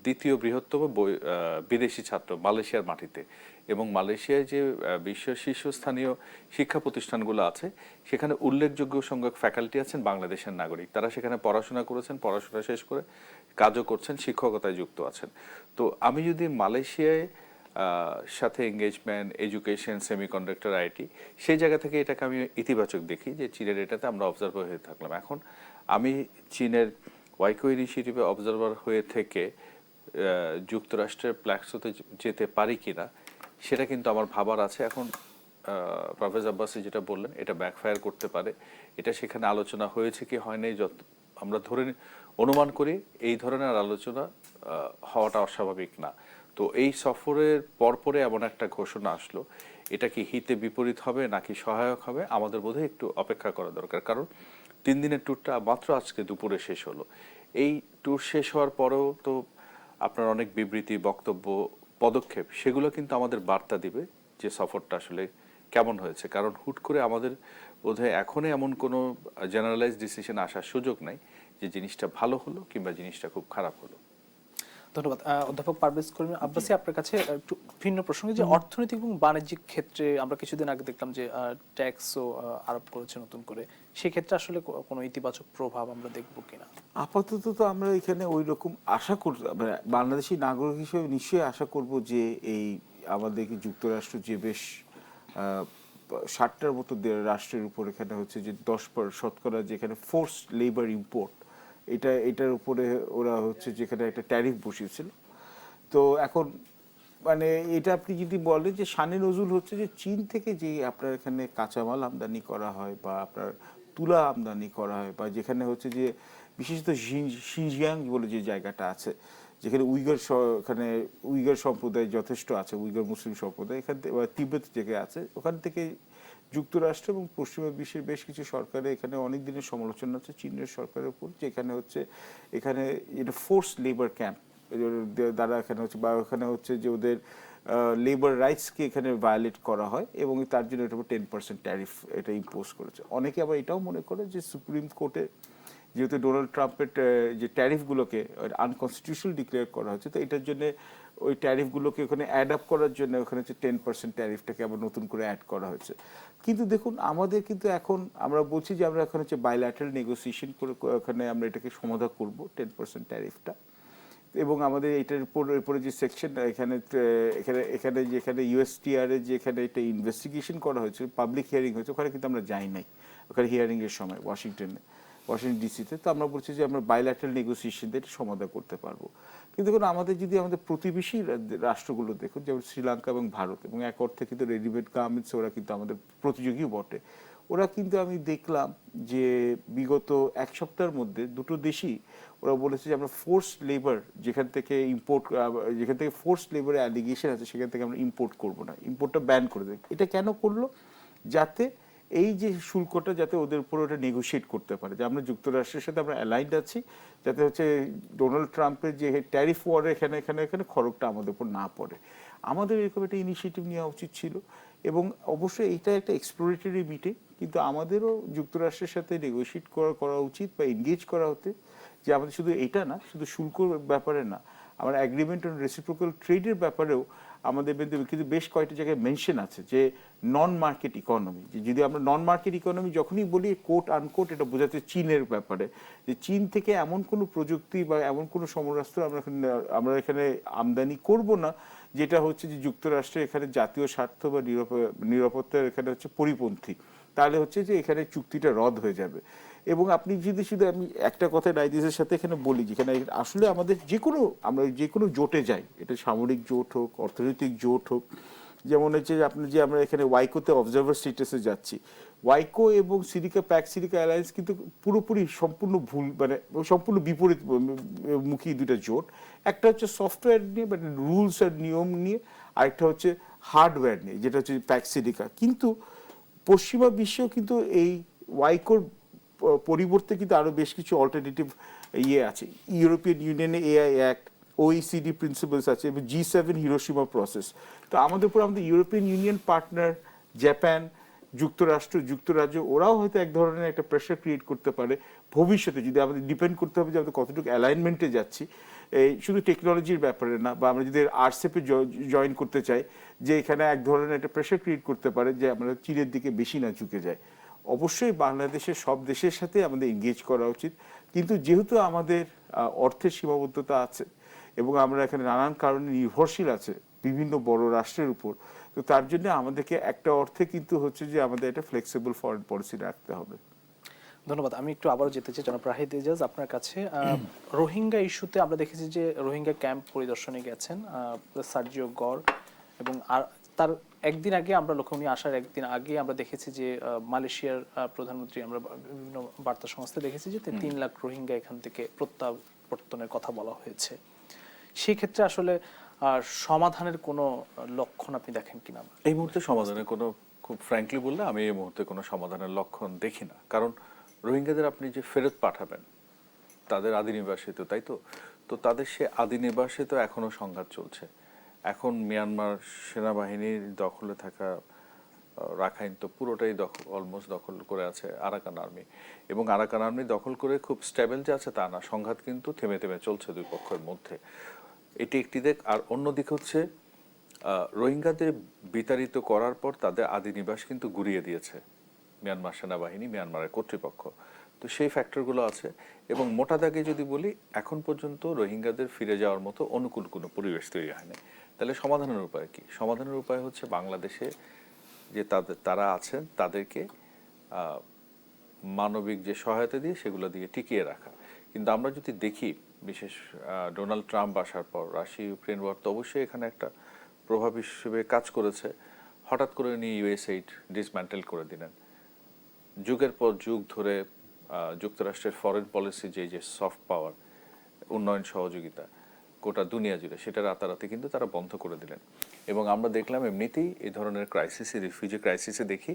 দ্বিতীয় বৃহত্তম বিদেশি ছাত্র মালয়েশিয়ার মাটিতে। এবং মালয়েশিয়ায় যে বিশ্বের শীর্ষস্থানীয় শিক্ষা প্রতিষ্ঠানগুলো আছে সেখানে উল্লেখযোগ্য সংখ্যক ফ্যাকাল্টি আছেন বাংলাদেশের নাগরিক। তারা সেখানে পড়াশোনা করেছেন, পড়াশোনা শেষ করে কাজও করছেন, শিক্ষকতায় যুক্ত আছেন। তো আমি যদি মালয়েশিয়ায় সাথে এঙ্গেজমেন্ট, এডুকেশন, সেমিকন্ডাক্টর, আইটি, সেই জায়গা থেকে এটাকে আমি ইতিবাচক দেখি যে চীনের এটাতে আমরা অবজারভার হয়ে থাকলাম। এখন আমি চীনের ওয়াইকো ইনিশিয়েটিভে অবজারভার হয়ে থেকে যুক্তরাষ্ট্রের প্ল্যাক্সোতে যেতে পারি কিনা সেটা কিন্তু আমার ভাবার আছে। এখন প্রফেসর আব্বাসী যেটা বললেন এটা ব্যাকফায়ার করতে পারে। এটা সেখানে আলোচনা হয়েছে কি হয়নি, যত আমরা অনুমান করি এই ধরনের আলোচনা হওয়াটা অস্বাভাবিক না। তো এই সফরের পরপরে এমন একটা ঘোষণা আসলো, এটা কি হিতে বিপরীত হবে নাকি সহায়ক হবে, আমাদের বোধহয় একটু অপেক্ষা করা দরকার। কারণ 3 দিনের ট্যুরটা মাত্র আজকে দুপুরে শেষ হলো। এই ট্যুর শেষ হওয়ার পরেও তো আপনার অনেক বিবৃতি, বক্তব্য, পদক্ষেপ, সেগুলো কিন্তু আমাদের বার্তা দিবে যে সফরটা আসলে কেমন হয়েছে। কারণ হুট করে আমাদের বোধহয় এখনই এমন কোনো জেনারেলাইজ ডিসিশন আসার সুযোগ নাই যে জিনিসটা ভালো হলো কিংবা জিনিসটা খুব খারাপ হলো। ধন্যবাদ। অধ্যাপক পারভেজ করিম আব্বাসী, আপনার কাছে একটু ভিন্ন প্রসঙ্গে, যে অর্থনৈতিক এবং বাণিজ্যিক ক্ষেত্রে আমরা কিছুদিন আগে দেখলাম যে ট্যাক্সও আরোপ করেছে নতুন করে, সেই ক্ষেত্রে আসলে কোনো ইতিবাচক প্রভাব আমরা দেখবো কিনা? আপাতত তো আমরা এখানে ওই রকম আশা করব, বাংলাদেশি নাগরিক হিসেবে নিশ্চয়ই আশা করব যে এই আমাদের যুক্তরাষ্ট্র যে বেশ 60টার মতো রাষ্ট্রের উপর এখানে হচ্ছে যে 10% যেখানে ফোর্স লেবার ইম্পোর্ট, এটার উপরে ওরা হচ্ছে যেখানে একটা ট্যারিফ বসিয়েছিল। তো এখন মানে এটা আপনি যদি বলেন যে শানে নজুল হচ্ছে যে চীন থেকে যে আপনার এখানে কাঁচামাল আমদানি করা হয় বা আপনার তুলা আমদানি করা হয়, বা যেখানে হচ্ছে যে বিশেষত শিনজিয়াং বলে যে জায়গাটা আছে, যেখানে উইগার সম্প্রদায় যথেষ্ট আছে, উইগার মুসলিম সম্প্রদায় এখান থেকে, বা তিব্বত থেকে আছে, ওখান থেকে যুক্তরাষ্ট্র এবং পশ্চিমা বিশ্বের বেশ কিছু সরকারের এখানে অনেক দিনের সমালোচনা আছে চীনের সরকারের উপর, যে এখানে হচ্ছে এখানে এটা ফোর্স লেবার ক্যাম্প দ্বারা এখানে হচ্ছে, বা ওখানে হচ্ছে যে ওদের লেবার রাইটসকে এখানে ভায়োলেট করা হয় এবং তার জন্য এটার উপর 10% ট্যারিফ এটা ইম্পোজ করেছে। অনেকে আবার এটাও মনে করে যে সুপ্রিম কোর্টে যেহেতু ডোনাল্ড ট্রাম্পের যে ট্যারিফগুলোকে আনকনস্টিটিউশনাল ডিক্লেয়ার করা হচ্ছে, তো এটার জন্য ওই ট্যারিফগুলোকে ওখানে অ্যাড আপ করার জন্য ওখানে হচ্ছে 10% ট্যারিফটাকে আবার নতুন করে অ্যাড করা হয়েছে। কিন্তু দেখুন আমাদের কিন্তু এখন আমরা বলছি যে আমরা এখন হচ্ছে বাইল্যাটারাল নেগোসিয়েশন করে ওখানে আমরা এটাকে সমাধান করব 10% ট্যারিফটা, এবং আমাদের এটার উপরে যে সেকশন এখানে যেখানে ইউএসটিআর এর যেখানে একটা ইনভেস্টিগেশন করা হয়েছে, পাবলিক হিয়ারিং হয়েছে, ওখানে কিন্তু আমরা যাই নাই ওখানে হিয়ারিং এর সময় ওয়াশিংটন ডিসিতে। তো আমরা বলছি যে আমরা বাইল্যাটারাল নেগোসিয়েশন দিয়ে সমাধান করতে পারবো। কিন্তু দেখুন আমাদের যদি আমাদের প্রতিবেশী রাষ্ট্রগুলো দেখুন, যেমন শ্রীলঙ্কা এবং ভারত, এবং এক অর্থে কিন্তু রেডিমেড গার্মেন্টস ওরা কিন্তু আমাদের প্রতিযোগীও বটে, ওরা কিন্তু আমি দেখলাম যে বিগত এক সপ্তাহের মধ্যে দুটো দেশই ওরা বলেছে যে আমরা ফোর্স লেবার যেখান থেকে ফোর্স লেবারের অ্যালিগেশন আছে সেখান থেকে আমরা ইম্পোর্ট করবো না, ইম্পোর্টটা ব্যান করে দেবে। এটা কেন করলো? যাতে এই যে শুল্কটা যাতে ওদের উপর ওটা নেগোশিয়েট করতে পারে, যে আমরা যুক্তরাষ্ট্রের সাথে আমরা অ্যালাইন্ড আছি, যাতে হচ্ছে ডোনাল্ড ট্রাম্পের যে ট্যারিফ ওয়ারে এখানে খড়গটা আমাদের উপর না পড়ে। আমাদের এরকম একটা ইনিশিয়েটিভ নেওয়া উচিত ছিল, এবং অবশ্যই এইটা একটা এক্সপ্লোরেটরি মিটিং, কিন্তু আমাদেরও যুক্তরাষ্ট্রের সাথে নেগোশিয়েট করা উচিত বা এনগেজ করা হতে, যে আমাদের শুধু এটা না, শুধু শুল্কর ব্যাপারে না, আমরা অ্যাগ্রিমেন্ট অন রেসিপ্রোকাল ট্রেডের ব্যাপারেও আমাদের কিন্তু বেশ কয়েকটা জায়গায় মেনশন আছে যে নন মার্কেট ইকোনমি, যে যদি আমরা নন মার্কেট ইকোনমি যখনই বলি কোট আনকোট এটা বোঝাচ্ছে চীনের ব্যাপারে, যে চীন থেকে এমন কোনো প্রযুক্তি বা এমন কোনো সমরাস্ত্র আমরা এখানে আমদানি করব না যেটা হচ্ছে যে যুক্তরাষ্ট্রের এখানে জাতীয় স্বার্থ বা নিরাপত্তার এখানে হচ্ছে পরিপন্থী, তাহলে হচ্ছে যে এখানে চুক্তিটা রদ হয়ে যাবে। এবং আপনি যদি শুধু আমি একটা কথা রাইদিসের সাথে এখানে বলি, যেখানে আসলে আমরা যে কোনো জোটে যাই, এটা সামরিক জোট হোক, অর্থনৈতিক জোট হোক, যেমন হচ্ছে যে আপনি যে আমরা এখানে ওয়াইকোতে অবজারভার স্টেটাসে যাচ্ছি, ওয়াইকো এবং সিরিকা প্যাক সিরিকা অ্যালায়েন্স কিন্তু পুরোপুরি সম্পূর্ণ ভুল, মানে সম্পূর্ণ বিপরীত মুখী দুটো জোট। একটা হচ্ছে সফটওয়্যার নিয়ে, মানে রুলস আর নিয়ম নিয়ে, আরেকটা হচ্ছে হার্ডওয়্যার নিয়ে, যেটা হচ্ছে প্যাক সিরিকা। কিন্তু পশ্চিমা বিশ্বেও কিন্তু এই ওয়াইকোর পরিবর্তে কিন্তু আরো বেশ কিছু অল্টারনেটিভ আছে। ইউরোপিয়ান ইউনিয়নে এআই অ্যাক্ট, ওইসিডি প্রিন্সিপালস আছে, এবং G7 হিরোশিমা প্রসেস। তো আমাদের উপর আমাদের ইউরোপিয়ান ইউনিয়ন পার্টনার, জাপান, যুক্তরাজ্য, ওরাও হয়তো এক ধরনের একটা প্রেশার ক্রিয়েট করতে পারে ভবিষ্যতে। যদি আমাদের ডিপেন্ড করতে হবে যে আমাদের কতটুকু অ্যালাইনমেন্টে যাচ্ছি, এই শুধু টেকনোলজির ব্যাপারে না, বা আমরা যদি আরসেপে জয়েন করতে চাই, যে এখানে এক ধরনের একটা প্রেশার ক্রিয়েট করতে পারে যে আমরা চীনের দিকে বেশি না ঝুঁকে যায়। অবশ্যই বাংলাদেশের সব দেশের সাথে আমাদের এনগেজ করা উচিত, কিন্তু যেহেতু আমাদের অর্থের সীমাবদ্ধতা আছে এবং আমরা এখানে নানান কারণে নির্ভরশীল আছে বিভিন্ন বড় রাষ্ট্রের উপর, তো তার জন্য আমাদেরকে একটা অর্থে কিন্তু হচ্ছে যে আমাদের একটা ফ্লেক্সিবল ফরেন পলিসি রাখতে হবে। ধন্যবাদ। আমি একটু আবারও যেতে চাই জনাব রাহিদ এজাজ আপনার কাছে। রোহিঙ্গা ইস্যুতে আমরা দেখেছি যে রোহিঙ্গা ক্যাম্প পরিদর্শনে গেছেন সার্জিও গর, এবং আর তার একদিন আগে আমরা উনি আসার একদিন আগে আমরা দেখেছি যে মালয়েশিয়ার প্রধানমন্ত্রী, আমরা বিভিন্ন বার্তা সংস্থা দেখেছি যে 3 লাখ রোহিঙ্গা এখান থেকে প্রত্যাবর্তনের কথা বলা হয়েছে। সেই ক্ষেত্রে আসলে সমাধানের কোনো লক্ষণ আপনি দেখেন কিনা? এই মুহূর্তে সমাধানের কোনো, খুব ফ্র্যাঙ্কলি বললে আমি এই মুহূর্তে কোনো সমাধানের লক্ষণ দেখি না। কারণ রোহিঙ্গাদের আপনি যে ফেরত পাঠাবেন তাদের আদি নিবাসে, তো তাই তো, তো তাদের সে আদি নিবাসে তো এখনো সংঘাত চলছে। এখন মিয়ানমার সেনাবাহিনীর দখলে থাকা রাখাইন তো পুরোটাই অলমোস্ট দখল করে আছে আরাকান আর্মি, এবং আরাকান আর্মি দখল করে খুব স্টেবল যে আছে তা না, সংঘাত কিন্তু থেমে থেমে চলছে দুই পক্ষের মধ্যে। এটি একটি দিক। আর অন্য দিক হচ্ছে রোহিঙ্গাদের বিতাড়িত করার পর তাদের আদি নিবাস কিন্তু ঘুরিয়ে দিয়েছে মিয়ানমার সেনাবাহিনী, মিয়ানমারের কর্তৃপক্ষ। তো সেই ফ্যাক্টরগুলো আছে, এবং মোটা দাগে যদি বলি এখন পর্যন্ত রোহিঙ্গাদের ফিরে যাওয়ার মতো অনুকূল কোনো পরিবেশ তৈরি হয়নি। তাহলে সমাধানের উপায় কি? সমাধানের উপায় হচ্ছে বাংলাদেশে যে তারা আছেন তাদেরকে মানবিক যে সহায়তা দিয়ে সেগুলো দিয়ে টিকিয়ে রাখা। কিন্তু আমরা যদি দেখি, বিশেষ ডোনাল্ড ট্রাম্প আসার পর রাশিয়া ইউক্রেন ওয়ার তো অবশ্যই এখানে একটা প্রভাব হিসেবে কাজ করেছে। হঠাৎ করে নিয়ে ইউএসএইড ডিসম্যান্টেল করে দিলেন। যুগের পর যুগ ধরে যুক্তরাষ্ট্রের ফরেন পলিসি যে সফট পাওয়ার, উন্নয়ন সহযোগিতা গোটা দুনিয়া জুড়ে, সেটা রাতারাতি কিন্তু তারা বন্ধ করে দিলেন। এবং আমরা দেখলাম এমনিতেই এই ধরনের ক্রাইসিসে, রিফিউজি ক্রাইসিসে দেখি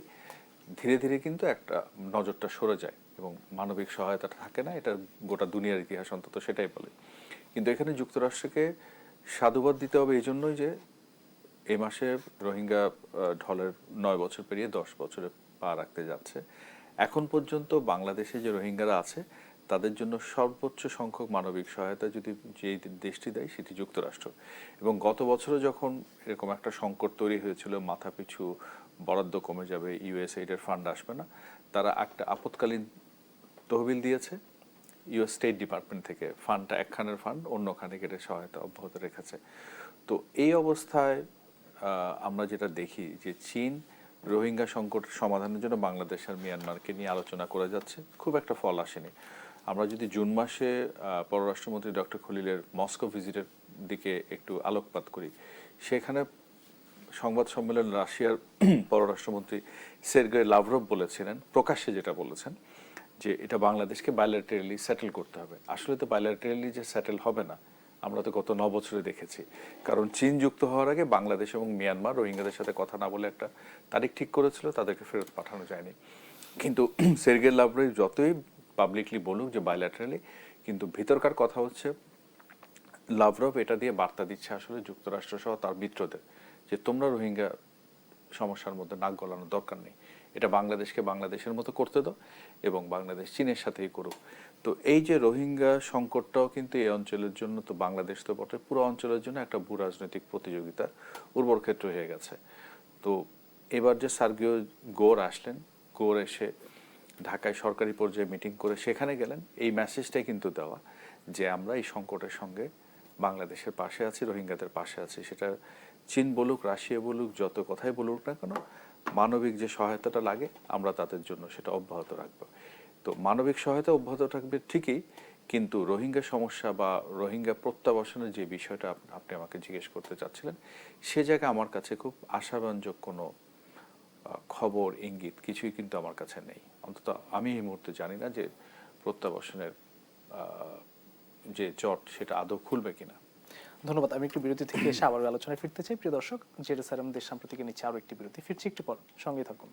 ধীরে ধীরে কিন্তু একটা নজরটা সরে যায় এবং মানবিক সহায়তাটা থাকে না। এটা গোটা দুনিয়ার ইতিহাস অন্তত সেটাই বলে। কিন্তু এখানে যুক্তরাষ্ট্রকে সাধুবাদ দিতে হবে এই জন্যই যে এই মাসে রোহিঙ্গা ঢলের 9 বছর পেরিয়ে 10 বছরে পা রাখতে যাচ্ছে। এখন পর্যন্ত বাংলাদেশে যে রোহিঙ্গারা আছে তাদের জন্য সর্বোচ্চ সংখ্যক মানবিক সহায়তা যদি যে দেশটি দেয় সেটি যুক্তরাষ্ট্র। এবং গত বছরও যখন এরকম একটা সংকট তৈরি হয়েছিল, মাথাপিছু বরাদ্দ কমে যাবে, ইউএসএইডের ফান্ড আসবে না, তারা একটা আপৎকালীন তহবিল দিয়েছে ইউএস স্টেট ডিপার্টমেন্ট থেকে। ফান্ডটা একখানের ফান্ড অন্যখানে কেটে সহায়তা অব্যাহত রেখেছে। তো এই অবস্থায় আমরা যেটা দেখি যে চীন রোহিঙ্গা সংকট সমাধানের জন্য বাংলাদেশ আর মিয়ানমারকে নিয়ে আলোচনা করে যাচ্ছে, খুব একটা ফল আসেনি। আমরা যদি জুন মাসে পররাষ্ট্রমন্ত্রী ডক্টর খলিলের মস্কো ভিজিটের দিকে একটু আলোকপাত করি, সেখানে সংবাদ সম্মেলন রাশিয়ার পররাষ্ট্রমন্ত্রী সের্গেই লাভরভ বলেছিলেন, প্রকাশ্যে যেটা বলেছেন, যে এটা বাংলাদেশকে বাইল্যাটারালি সেটেল করতে হবে। আসলে তো বাইল্যাটারালি যে সেটেল হবে না, আমরা তো গত 9 বছরে দেখেছি। কারণ চীন যুক্ত হওয়ার আগে বাংলাদেশ এবং মিয়ানমার রোহিঙ্গাদের সাথে কথা না বলে একটা তারিখ ঠিক করেছিল, তাদেরকে ফেরত পাঠানো যায়নি। কিন্তু সের্গেই লাভরভ যতই পাবলিকলি বলুক যে বাইল্যাটারালি, কিন্তু ভিতরকার কথা হচ্ছে লাভরভ এটা দিয়ে বার্তা দিচ্ছে আসলে যুক্তরাষ্ট্র সহ তার মিত্রদের যে তোমরা রোহিঙ্গা সমস্যার মধ্যে নাক গলানোর দরকার নেই, এটা বাংলাদেশকে বাংলাদেশের মতো করতে দাও এবং বাংলাদেশ চীনের সাথেই করুক। তো এই যে রোহিঙ্গা সংকটটাও কিন্তু এই অঞ্চলের জন্য, তো বাংলাদেশ তো বটে, পুরো অঞ্চলের জন্য একটা ভূ রাজনৈতিক প্রতিযোগিতার উর্বর ক্ষেত্র হয়ে গেছে। তো এবার যে সার্জিও গোর আসলেন, গোর এসে ঢাকায় সরকারি পর্যায়ে মিটিং করে সেখানে গেলেন, এই মেসেজটাই কিন্তু দেওয়া যে আমরা এই সংকটের সঙ্গে বাংলাদেশের পাশে আছি, রোহিঙ্গাদের পাশে আছি। সেটা চীন বলুক, রাশিয়া বলুক, যত কথাই বলুক না কেন, মানবিক যে সহায়তাটা লাগে আমরা তাদের জন্য সেটা অব্যাহত রাখবো। তো মানবিক সহায়তা অব্যাহত থাকবে ঠিকই, কিন্তু রোহিঙ্গা সমস্যা বা রোহিঙ্গা প্রত্যাবাসনের যে বিষয়টা আপনি আমাকে জিজ্ঞেস করতে চাচ্ছিলেন, সে জায়গায় আমার কাছে খুব আশাব্যঞ্জক কোনো খবর ইঙ্গিত কিছুই কিন্তু আমার কাছে নেই। অন্তত আমি এই মুহূর্তে জানি না যে প্রত্যাবাসনের যে জট সেটা আদৌ খুলবে কিনা। ধন্যবাদ। আমি একটু বিরতি থেকে এসে আবার আলোচনায় ফিরতে চাই। প্রিয় দর্শক, জেরুসালেম দেশ সাম্প্রতিক নিচ্ছে আরো একটি বিরতি, ফিরছি একটু পর, সঙ্গে থাকুন।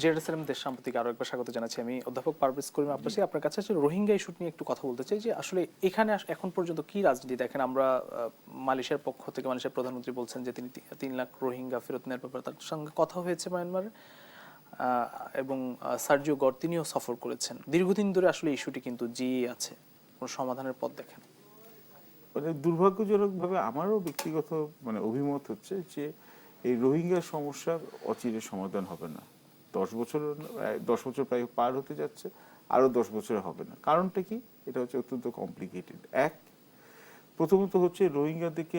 জেরুসালেম দেশ সাম্প্রতিক আরো একবার স্বাগত জানাচ্ছি। আমি অধ্যাপক পারভেজ করিম আব্বাসী। আপনার কাছে আসলে রোহিঙ্গা ইস্যু নিয়ে একটু কথা বলতে চাই যে আসলে এখানে এখন পর্যন্ত কি রাজনীতি দেখেন আমরা। মালয়েশিয়ার পক্ষ থেকে মালয়েশিয়ার প্রধানমন্ত্রী বলছেন যে তিনি 3 লাখ রোহিঙ্গা ফেরত নেওয়ার ব্যাপারে তার সঙ্গে কথা হয়েছে মায়ানমারে, এবং সার্জিও গর তিনিও সফর করেছেন। দীর্ঘদিন ধরে আসলে ইস্যুটি কিন্তু জিয়ে আছে, কোনো সমাধানের পথ দেখেন? মানে দুর্ভাগ্যজনকভাবে আমারও ব্যক্তিগত অভিমত হচ্ছে যে এই রোহিঙ্গা সমস্যার অচিরে সমাধান হবে না। 10 বছর প্রায় পার হতে যাচ্ছে, আরো 10 বছরে হবে না। কারণটা কি? এটা হচ্ছে অত্যন্ত কমপ্লিকেটেড। প্রথমত হচ্ছে রোহিঙ্গাদেরকে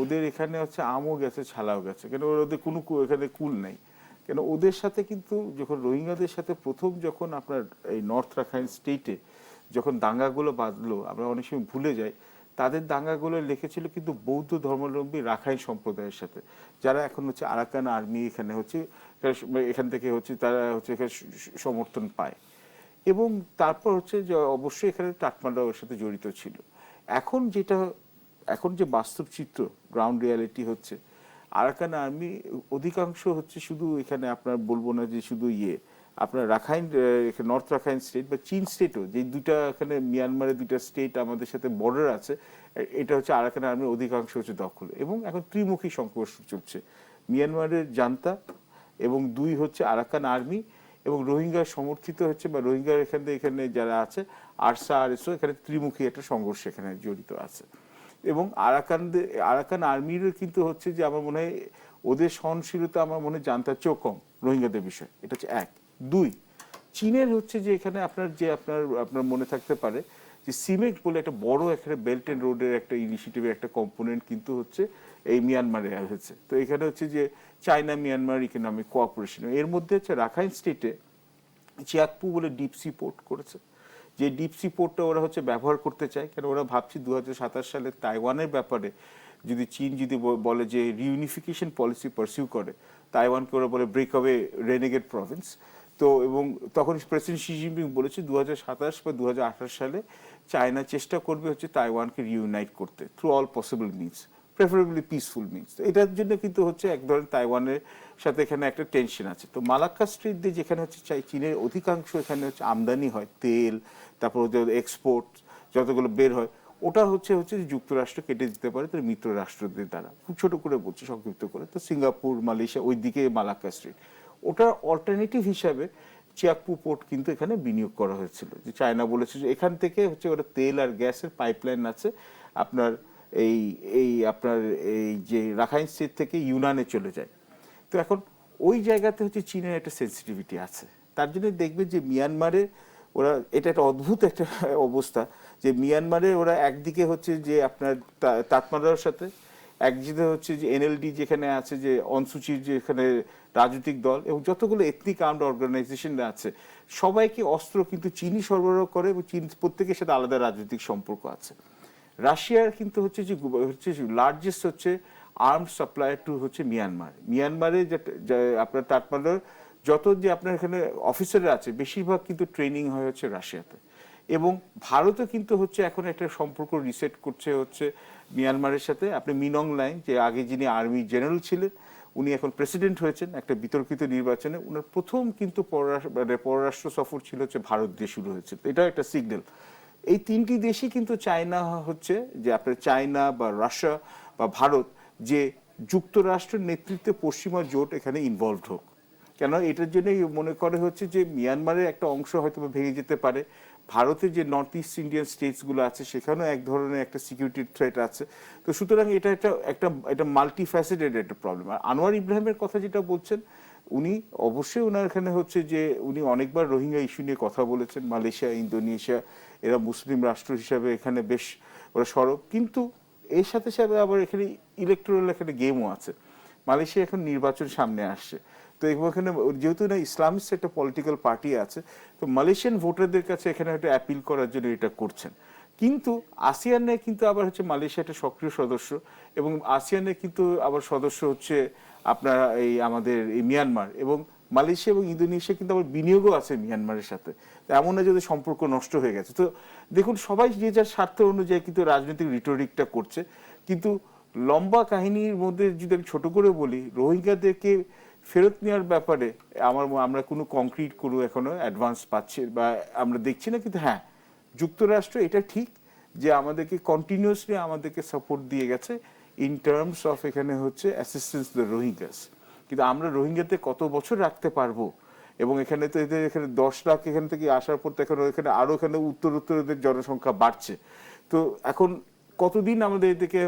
ওদের এখানে হচ্ছে আমও গেছে, ছালাও গেছে, কেন ওদের কোনো এখানে কুল নাই। কেন ওদের সাথে কিন্তু যখন রোহিঙ্গাদের সাথে যখন আপনার এই নর্থ রাখাইন স্টেটে যখন দাঙ্গাগুলো বাঁধলো, আমরা অনেক সময় ভুলে যাই তাদের দাঙ্গাগুলো লিখেছিল কিন্তু বৌদ্ধ ধর্মাবলম্বী রাখাইন সম্প্রদায়ের সাথে, যারা এখন হচ্ছে আরাকান আর্মি এখানে হচ্ছে এখান থেকে হচ্ছে তারা হচ্ছে এখানে সমর্থন পায়। এবং তারপর হচ্ছে যে অবশ্যই এখানে টাটমালাও এর সাথে জড়িত ছিল। এখন যে বাস্তব চিত্র, গ্রাউন্ড রিয়ালিটি হচ্ছে আরাকান আর্মি অধিকাংশ হচ্ছে শুধু এখানে আপনার বলবো না যে শুধু আপনার রাখাইন নর্থ রাখাইন স্টেট বা চীন স্টেটও, যে দুইটা এখানে মিয়ানমারের দুইটা স্টেট আমাদের সাথে বর্ডার আছে, এটা হচ্ছে আরাকান আর্মির অধিকাংশ হচ্ছে দখল। এবং এখন ত্রিমুখী সংঘর্ষ চলছে, মিয়ানমারের জান্তা এবং 2 হচ্ছে আরাকান আর্মি এবং রোহিঙ্গা সমর্থিত হচ্ছে বা রোহিঙ্গার এখানে যারা আছে আরসা আরএসও, এখানে ত্রিমুখী একটা সংঘর্ষ এখানে জড়িত আছে। এবং আরাকান আর্মির কিন্তু হচ্ছে যে আমার মনে হয় ওদের সহনশীলতা আমার মনে হয় জান্তার চেয়েও কম রোহিঙ্গাদের বিষয়। এটা হচ্ছে 1। 2, চীনের হচ্ছে যে এখানে আপনার মনে থাকতে পারে যে সিমেক বলে একটা বড় এখানে বেল্ট এন্ড রোডের একটা ইনিশিয়েটিভের একটা কম্পোনেন্ট কিন্তু হচ্ছে এই মিয়ানমারে হয়েছে। তো এখানে হচ্ছে যে চায়না মিয়ানমার ইকোনমিক কোঅপারেশন, এর মধ্যে হচ্ছে রাখাইন স্টেটে চিয়াকপু বলে ডিপ সি পোর্ট করেছে, যে ডিপ সি পোর্টটা ওরা হচ্ছে ব্যবহার করতে চায়। কেন ওরা ভাবছে 2027 সালে তাইওয়ানের ব্যাপারে যদি চীন যদি বলে যে রিউনিফিকেশন পলিসি পারসিউ করে, তাইওয়ানকে ওরা বলে ব্রেক অ্যাওয়ে রেনেগেড প্রভিন্স। তো এবং তখন প্রেসিডেন্ট শি জিনপিং বলেছে 2027 বা 2028 সালে চায়না চেষ্টা করবে হচ্ছে তাইওয়ানকে রিউনাইট করতে through all possible means, preferably peaceful means. এটার জন্য কিন্তু হচ্ছে এক ধরনের তাইওয়ানের সাথে এখানে একটা টেনশন আছে। তো মালাক্কা স্ট্রিট দিয়ে যেখানে হচ্ছে চীনের অধিকাংশ এখানে হচ্ছে আমদানি হয়, তেল, তারপর এক্সপোর্ট যতগুলো বের হয়, ওটা হচ্ছে যে যুক্তরাষ্ট্র কেটে দিতে পারে তার মিত্র রাষ্ট্রদের দ্বারা। খুব ছোট করে বলছি, সংক্ষিপ্ত করে, তো সিঙ্গাপুর, মালয়েশিয়া, ওই দিকে মালাক্কা স্ট্রিট। ওটার অল্টারনেটিভ হিসাবে চিয়াকপু পোর্ট কিন্তু এখানে বিনিয়োগ করা হয়েছিল। যে চায়না বলেছে যে এখান থেকে হচ্ছে ওরা তেল আর গ্যাসের পাইপলাইন আছে আপনার আপনার এই যে রাখাইন স্টেট থেকে ইউনানে চলে যায়। তো এখন ওই জায়গাতে হচ্ছে চীনের একটা সেন্সিটিভিটি আছে। তার জন্য দেখবে যে মিয়ানমারে ওরা, এটা একটা অদ্ভুত একটা অবস্থা যে মিয়ানমারে ওরা একদিকে হচ্ছে যে আপনার তাতমাদার সাথে, একদিকে হচ্ছে যে এনএলডি যেখানে আছে, যে অনসুচির যে এখানে রাজনৈতিক দল এবং যতগুলো এথনিক আর্মড অর্গানাইজেশন আছে, সবাইকে অস্ত্র কিন্তু চীনই সরবরাহ করে এবং চীন প্রত্যেকের সাথে আলাদা রাজনৈতিক সম্পর্ক আছে। রাশিয়ার কিন্তু হচ্ছে যে লার্জেস্ট হচ্ছে আর্মড সাপ্লায়ার টু হচ্ছে মিয়ানমারে যে আপনার তাতমাদার যত যে আপনার এখানে অফিসাররা আছে বেশিরভাগ কিন্তু ট্রেনিং হয় হচ্ছে রাশিয়াতে। এবং ভারতও কিন্তু হচ্ছে এখন একটা সম্পর্ক রিসেট করছে হচ্ছে মিয়ানমারের সাথে। আপনি মিনং লাইন, যে আগে যিনি আর্মি জেনারেল ছিলেন, উনি এখন প্রেসিডেন্ট হয়েছেন একটা বিতর্কিত নির্বাচনে। উনার প্রথম কিন্তু পররাষ্ট্র সফর ছিল হচ্ছে ভারত দিয়ে শুরু হয়েছে। এটাও একটা সিগন্যাল। এই 3টি দেশই কিন্তু চায়না হচ্ছে যে আপনার চায়না বা রাশিয়া বা ভারত, যে যুক্তরাষ্ট্রের নেতৃত্বে পশ্চিমা জোট এখানে ইনভলভড হোক। কেন এটার জন্যই মনে করে হচ্ছে যে মিয়ানমারের একটা অংশ হয়তো ভেঙে যেতে পারে, ভারতের যে নর্থ ইস্ট ইন্ডিয়ান স্টেটসগুলো আছে সেখানেও এক ধরনের একটা সিকিউরিটি থ্রেট আছে। তো সুতরাং এটা একটা মাল্টিফ্যাসেটেড একটা প্রবলেম। আর আনোয়ার ইব্রাহিমের কথা যেটা বলছেন, উনি অবশ্যই ওনার এখানে হচ্ছে যে উনি অনেকবার রোহিঙ্গা ইস্যু নিয়ে কথা বলেছেন। মালয়েশিয়া, ইন্দোনেশিয়া এরা মুসলিম রাষ্ট্র হিসাবে এখানে বেশ ওরা সরব, কিন্তু এর সাথে সাথে আবার এখানে ইলেকটোরাল এখানে গেমও আছে। মালয়েশিয়া এখন নির্বাচন সামনে আসছে, তো এখানে যেহেতু না ইসলামিস্ট একটা পলিটিক্যাল পার্টি আছে, তো মালয়েশিয়ান ভোটারদের কাছে এখানে একটা অ্যাপিল করার জন্য এটা করছেন। কিন্তু আসিয়ানে কিন্তু আবার হচ্ছে মালয়েশিয়া একটা সক্রিয় সদস্য, এবং আসিয়ানে কিন্তু আবার সদস্য হচ্ছে আপনার এই আমাদের এই মিয়ানমার, এবং মালয়েশিয়া এবং ইন্দোনেশিয়া কিন্তু আবার বিনিয়োগও আছে মিয়ানমারের সাথে। তো এমন না যদি সম্পর্ক নষ্ট হয়ে গেছে। তো দেখুন, সবাই যে যার স্বার্থ অনুযায়ী কিন্তু রাজনৈতিক রিটোরিকটা করছে, কিন্তু লম্বা কাহিনীর মধ্যে যদি আমি ছোট করে বলি, রোহিঙ্গাদেরকে ফেরত নেওয়ার ব্যাপারে আমরা কোনো কংক্রিট কোনো এখনো অ্যাডভান্স পাচ্ছি বা আমরা দেখছি না। কিন্তু হ্যাঁ, যুক্তরাষ্ট্র এটা ঠিক যে আমাদেরকে কন্টিনিউয়াসলি আমাদেরকে সাপোর্ট দিয়ে গেছে ইন টার্মস অফ এখানে হচ্ছে অ্যাসিস্ট্যান্স দ্য রোহিঙ্গাস। কিন্তু আমরা রোহিঙ্গাতে কত বছর রাখতে পারবো, এবং এখানে তো এদের এখানে 10 লাখ এখান থেকে আসার পর তো এখানে আরো এখানে উত্তর এদের জনসংখ্যা বাড়ছে। তো এখন কতদিন আমাদের এদেরকে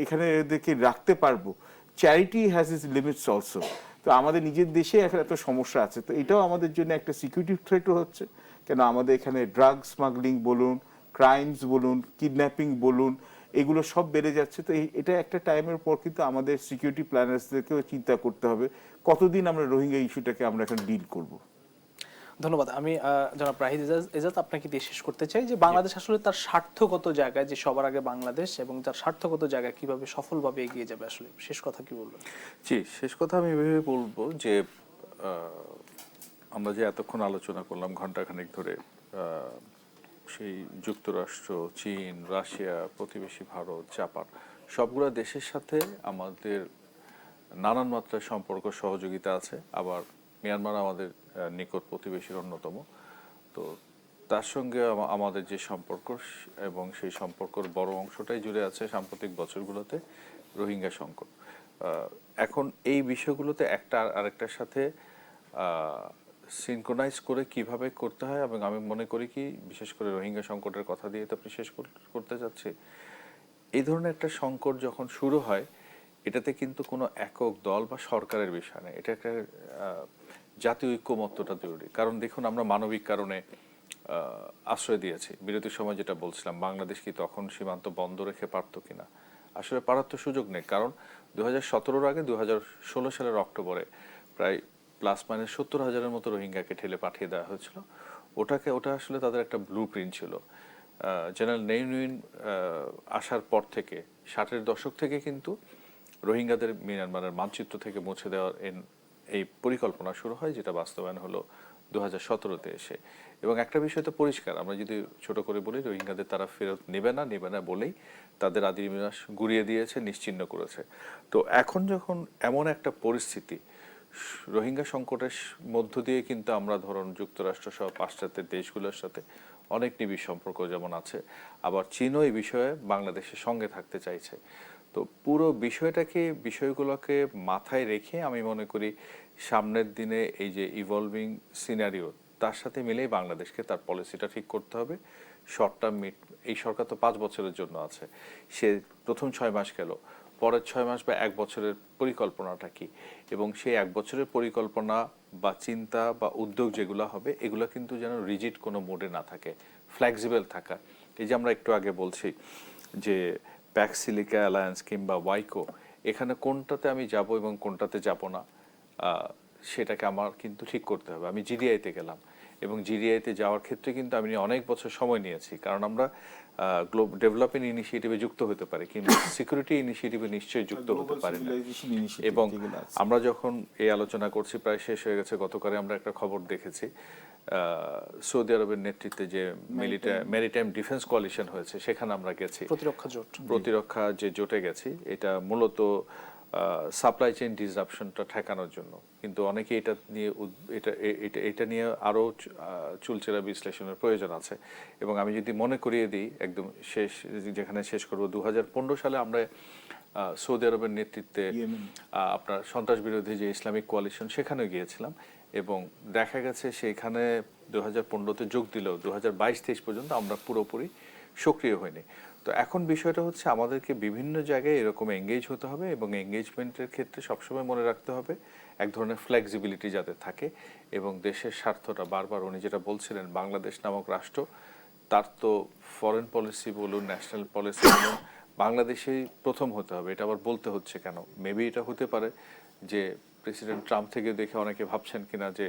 এখানে এদেরকে রাখতে পারবো? Charity has is limits also. তো আমাদের নিজের দেশে এখন এত সমস্যা আছে, তো এটাও আমাদের জন্য একটা সিকিউরিটি থ্রেটও হচ্ছে। কেন আমাদের এখানে ড্রাগ স্মাগলিং বলুন, ক্রাইমস বলুন, কিডন্যাপিং বলুন, এগুলো সব বেড়ে যাচ্ছে। তো এটা একটা টাইমের পর কিন্তু আমাদের সিকিউরিটি প্ল্যানার্সদেরকেও চিন্তা করতে হবে কতদিন আমরা রোহিঙ্গা ইস্যুটাকে আমরা এখন ডিল করব। ধন্যবাদ। আমি জনাব রাহিদ এজাজ আপনাকে দিয়ে শেষ করতে চাই যে বাংলাদেশ আসলে তার স্বার্থগত জায়গায়, যে সবার আগে বাংলাদেশ এবং তার স্বার্থগত জায়গায় কিভাবে সফলভাবে এগিয়ে যাবে, আসলে শেষ কথা কি বলবেন? জি, শেষ কথা আমি এভাবে বলবো যে আমরা যে এতক্ষণ আলোচনা করলাম ঘন্টাখানেক ধরে, সেই যুক্তরাষ্ট্র, চীন, রাশিয়া, প্রতিবেশী ভারত, জাপান, সবগুলো দেশের সাথে আমাদের নানান মাত্রায় সম্পর্ক সহযোগিতা আছে। আবার মিয়ানমার আমাদের নিকট প্রতিবেশীর অন্যতম। তো তার সঙ্গে আমাদের যে সম্পর্ক, এবং সেই সম্পর্কের বড় অংশটাই জুড়ে আছে সাম্প্রতিক বছরগুলোতে রোহিঙ্গা সংকট। এখন এই বিষয়গুলোতে একটা আরেকটার সাথে সিনক্রোনাইজ করে কিভাবে করতে হয়, এবং আমি মনে করি কি, বিশেষ করে রোহিঙ্গা সংকটের কথা দিয়ে তো আপনি শেষ করতে চাচ্ছি, এই ধরনের একটা সংকট যখন শুরু হয়, এটাতে কিন্তু কোনো একক দল বা সরকারের বিষয় নেই, এটা একটা জাতীয় ঐক্যমত্যটা জরুরি। কারণ দেখুন, আমরা মানবিক কারণে আশ্রয় দিয়েছি, বিরতির সময় যেটা বলছিলাম, বাংলাদেশ কি তখন সীমান্ত বন্ধ রেখে পারতো কিনা? আসলে পারার তো সুযোগ নেই। কারণ 2017-র আগে 2016 সালের অক্টোবরে প্রায় +-70,000-এর মতো রোহিঙ্গাকে ঠেলে পাঠিয়ে দেওয়া হয়েছিল। ওটা আসলে তাদের একটা ব্লু প্রিন্ট ছিল। জেনারেল নেইনুইন আসার পর থেকে 60-এর দশক থেকে কিন্তু রোহিঙ্গাদের মিয়ানমারের মানচিত্র থেকে মুছে দেওয়ার এই পরিকল্পনা শুরু হয়, যেটা বাস্তবায়ন হলো 2017-তে এসে। এবং একটা বিষয় তো পরিষ্কার, আমরা যদি ছোট করে বলি, রোহিঙ্গাদের তারা ফেরত নেবে না বলেই তাদের আদি নিবাস গুড়িয়ে দিয়েছে, নিশ্চিহ্ন করেছে। তো এখন যখন এমন একটা পরিস্থিতি, রোহিঙ্গা সংকটের মধ্য দিয়ে কিন্তু আমরা ধরুন যুক্তরাষ্ট্র সহ পাশ্চাত্যের দেশগুলোর সাথে অনেক নিবিড় সম্পর্ক যেমন আছে, আবার চীনও এই বিষয়ে বাংলাদেশের সঙ্গে থাকতে চাইছে। তো পুরো বিষয়গুলোকে মাথায় রেখে আমি মনে করি সামনের দিনে এই যে ইভলভিং সিনারিও, তার সাথে মিলেই বাংলাদেশকে তার পলিসিটা ঠিক করতে হবে। শর্ট টার্ম এই সরকার তো 5 বছরের জন্য আছে, সে প্রথম 6 মাস গেল, পরের 6 মাস বা 1 বছরের পরিকল্পনাটা কি, এবং সেই 1 বছরের পরিকল্পনা বা চিন্তা বা উদ্যোগ যেগুলো হবে, এগুলো কিন্তু যেন রিজিড কোনো মোডে না থাকে, ফ্লেক্সিবল থাকা। এই যে আমরা একটু আগে বলছি যে প্যাক্স সিলিকা অ্যালায়েন্স কিংবা ওয়াইকো, এখানে কোনটাতে আমি যাব এবং কোনটাতে যাব না, সেটাকে আমার কিন্তু ঠিক করতে হবে। আমি জিডিআইতে গেলাম, এবং জিডিআইতে যাওয়ার ক্ষেত্রে কিন্তু আমি অনেক বছর সময় নিয়েছি, কারণ আমরা ডেভেলপমেন্ট ইনিশিয়েটিভে যুক্ত হতে পারি, কিন্তু সিকিউরিটি ইনিশিয়েটিভে নিশ্চয়ই যুক্ত হতে পারি না। এবং আমরা যখন এই আলোচনা করছি, প্রায় শেষ হয়ে গেছে, গতকালে আমরা একটা খবর দেখেছি, সৌদি আরবের নেতৃত্বে যে মেরিটাইম ডিফেন্স কোয়ালিশন হয়েছে, সেখানে আমরা গেছি, প্রতিরক্ষা যে জোটে গেছি, এটা মূলত সাপ্লাই চেইন ডিসরাপশনটা ঠেকানোর জন্য। কিন্তু অনেকে এটা নিয়ে আরো চুলচেরা বিশ্লেষণের প্রয়োজন আছে। এবং আমি যদি মনে করিয়ে দিই, একদম যেখানে শেষ করব, 2015 সালে আমরা সৌদি আরবের নেতৃত্বে আপনার সন্ত্রাস বিরোধী যে ইসলামিক কোয়ালিশন, সেখানে গিয়েছিলাম, এবং দেখা গেছে সেখানে 2015-তে যোগ দিলেও 2022-23 পর্যন্ত আমরা পুরোপুরি সক্রিয় হইনি। তো এখন বিষয়টা হচ্ছে আমাদেরকে বিভিন্ন জায়গায় এরকম এঙ্গেজ হতে হবে, এবং এঙ্গেজমেন্টের ক্ষেত্রে সবসময় মনে রাখতে হবে এক ধরনের ফ্লেক্সিবিলিটি যাতে থাকে, এবং দেশের স্বার্থটা, বারবার উনি যেটা বলছিলেন, বাংলাদেশ নামক রাষ্ট্র, তার তো ফরেন পলিসি বলুন, ন্যাশনাল পলিসি বলুন, বাংলাদেশেই প্রথম হতে হবে। এটা আবার বলতে হচ্ছে কেন? মেবি এটা হতে পারে যে প্রেসিডেন্ট ট্রাম্প থেকে দেখে অনেকে ভাবছেন কিনা যে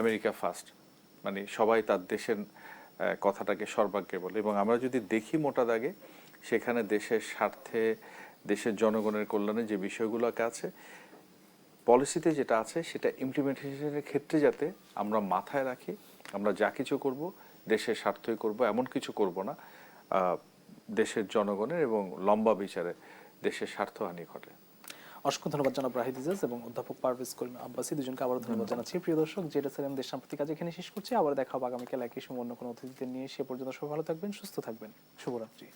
আমেরিকা ফার্স্ট, মানে সবাই তার দেশের কথাটাকে সর্বাগ্রে বলে। এবং আমরা যদি দেখি মোটা দাগে সেখানে দেশের স্বার্থে, দেশের জনগণের কল্যাণে যে বিষয়গুলো আছে, পলিসিতে যেটা আছে সেটা ইমপ্লিমেন্টেশনের ক্ষেত্রে যাতে আমরা মাথায় রাখি, আমরা যা কিছু করব দেশের স্বার্থই করব, এমন কিছু করব না দেশের জনগণের এবং লম্বা বিচারে দেশের স্বার্থহানি ঘটে। অসংখ্য ধন্যবাদ জনাব রাহিদ ইজাজ এবং অধ্যাপক পারভেজ করিম আব্বাসী, দুজনকে আবারও ধন্যবাদ জানাচ্ছি। প্রিয় দর্শক, জেরুসালেম দেশ সাম্প্রতিক কাজ এখানে শেষ করছি। আবার দেখা হবে আগামীকাল একই সময় অন্য কোনো অতিথিদের নিয়ে। সে পর্যন্ত সবাই ভালো থাকবেন, সুস্থ থাকবেন। শুভরাত্রি।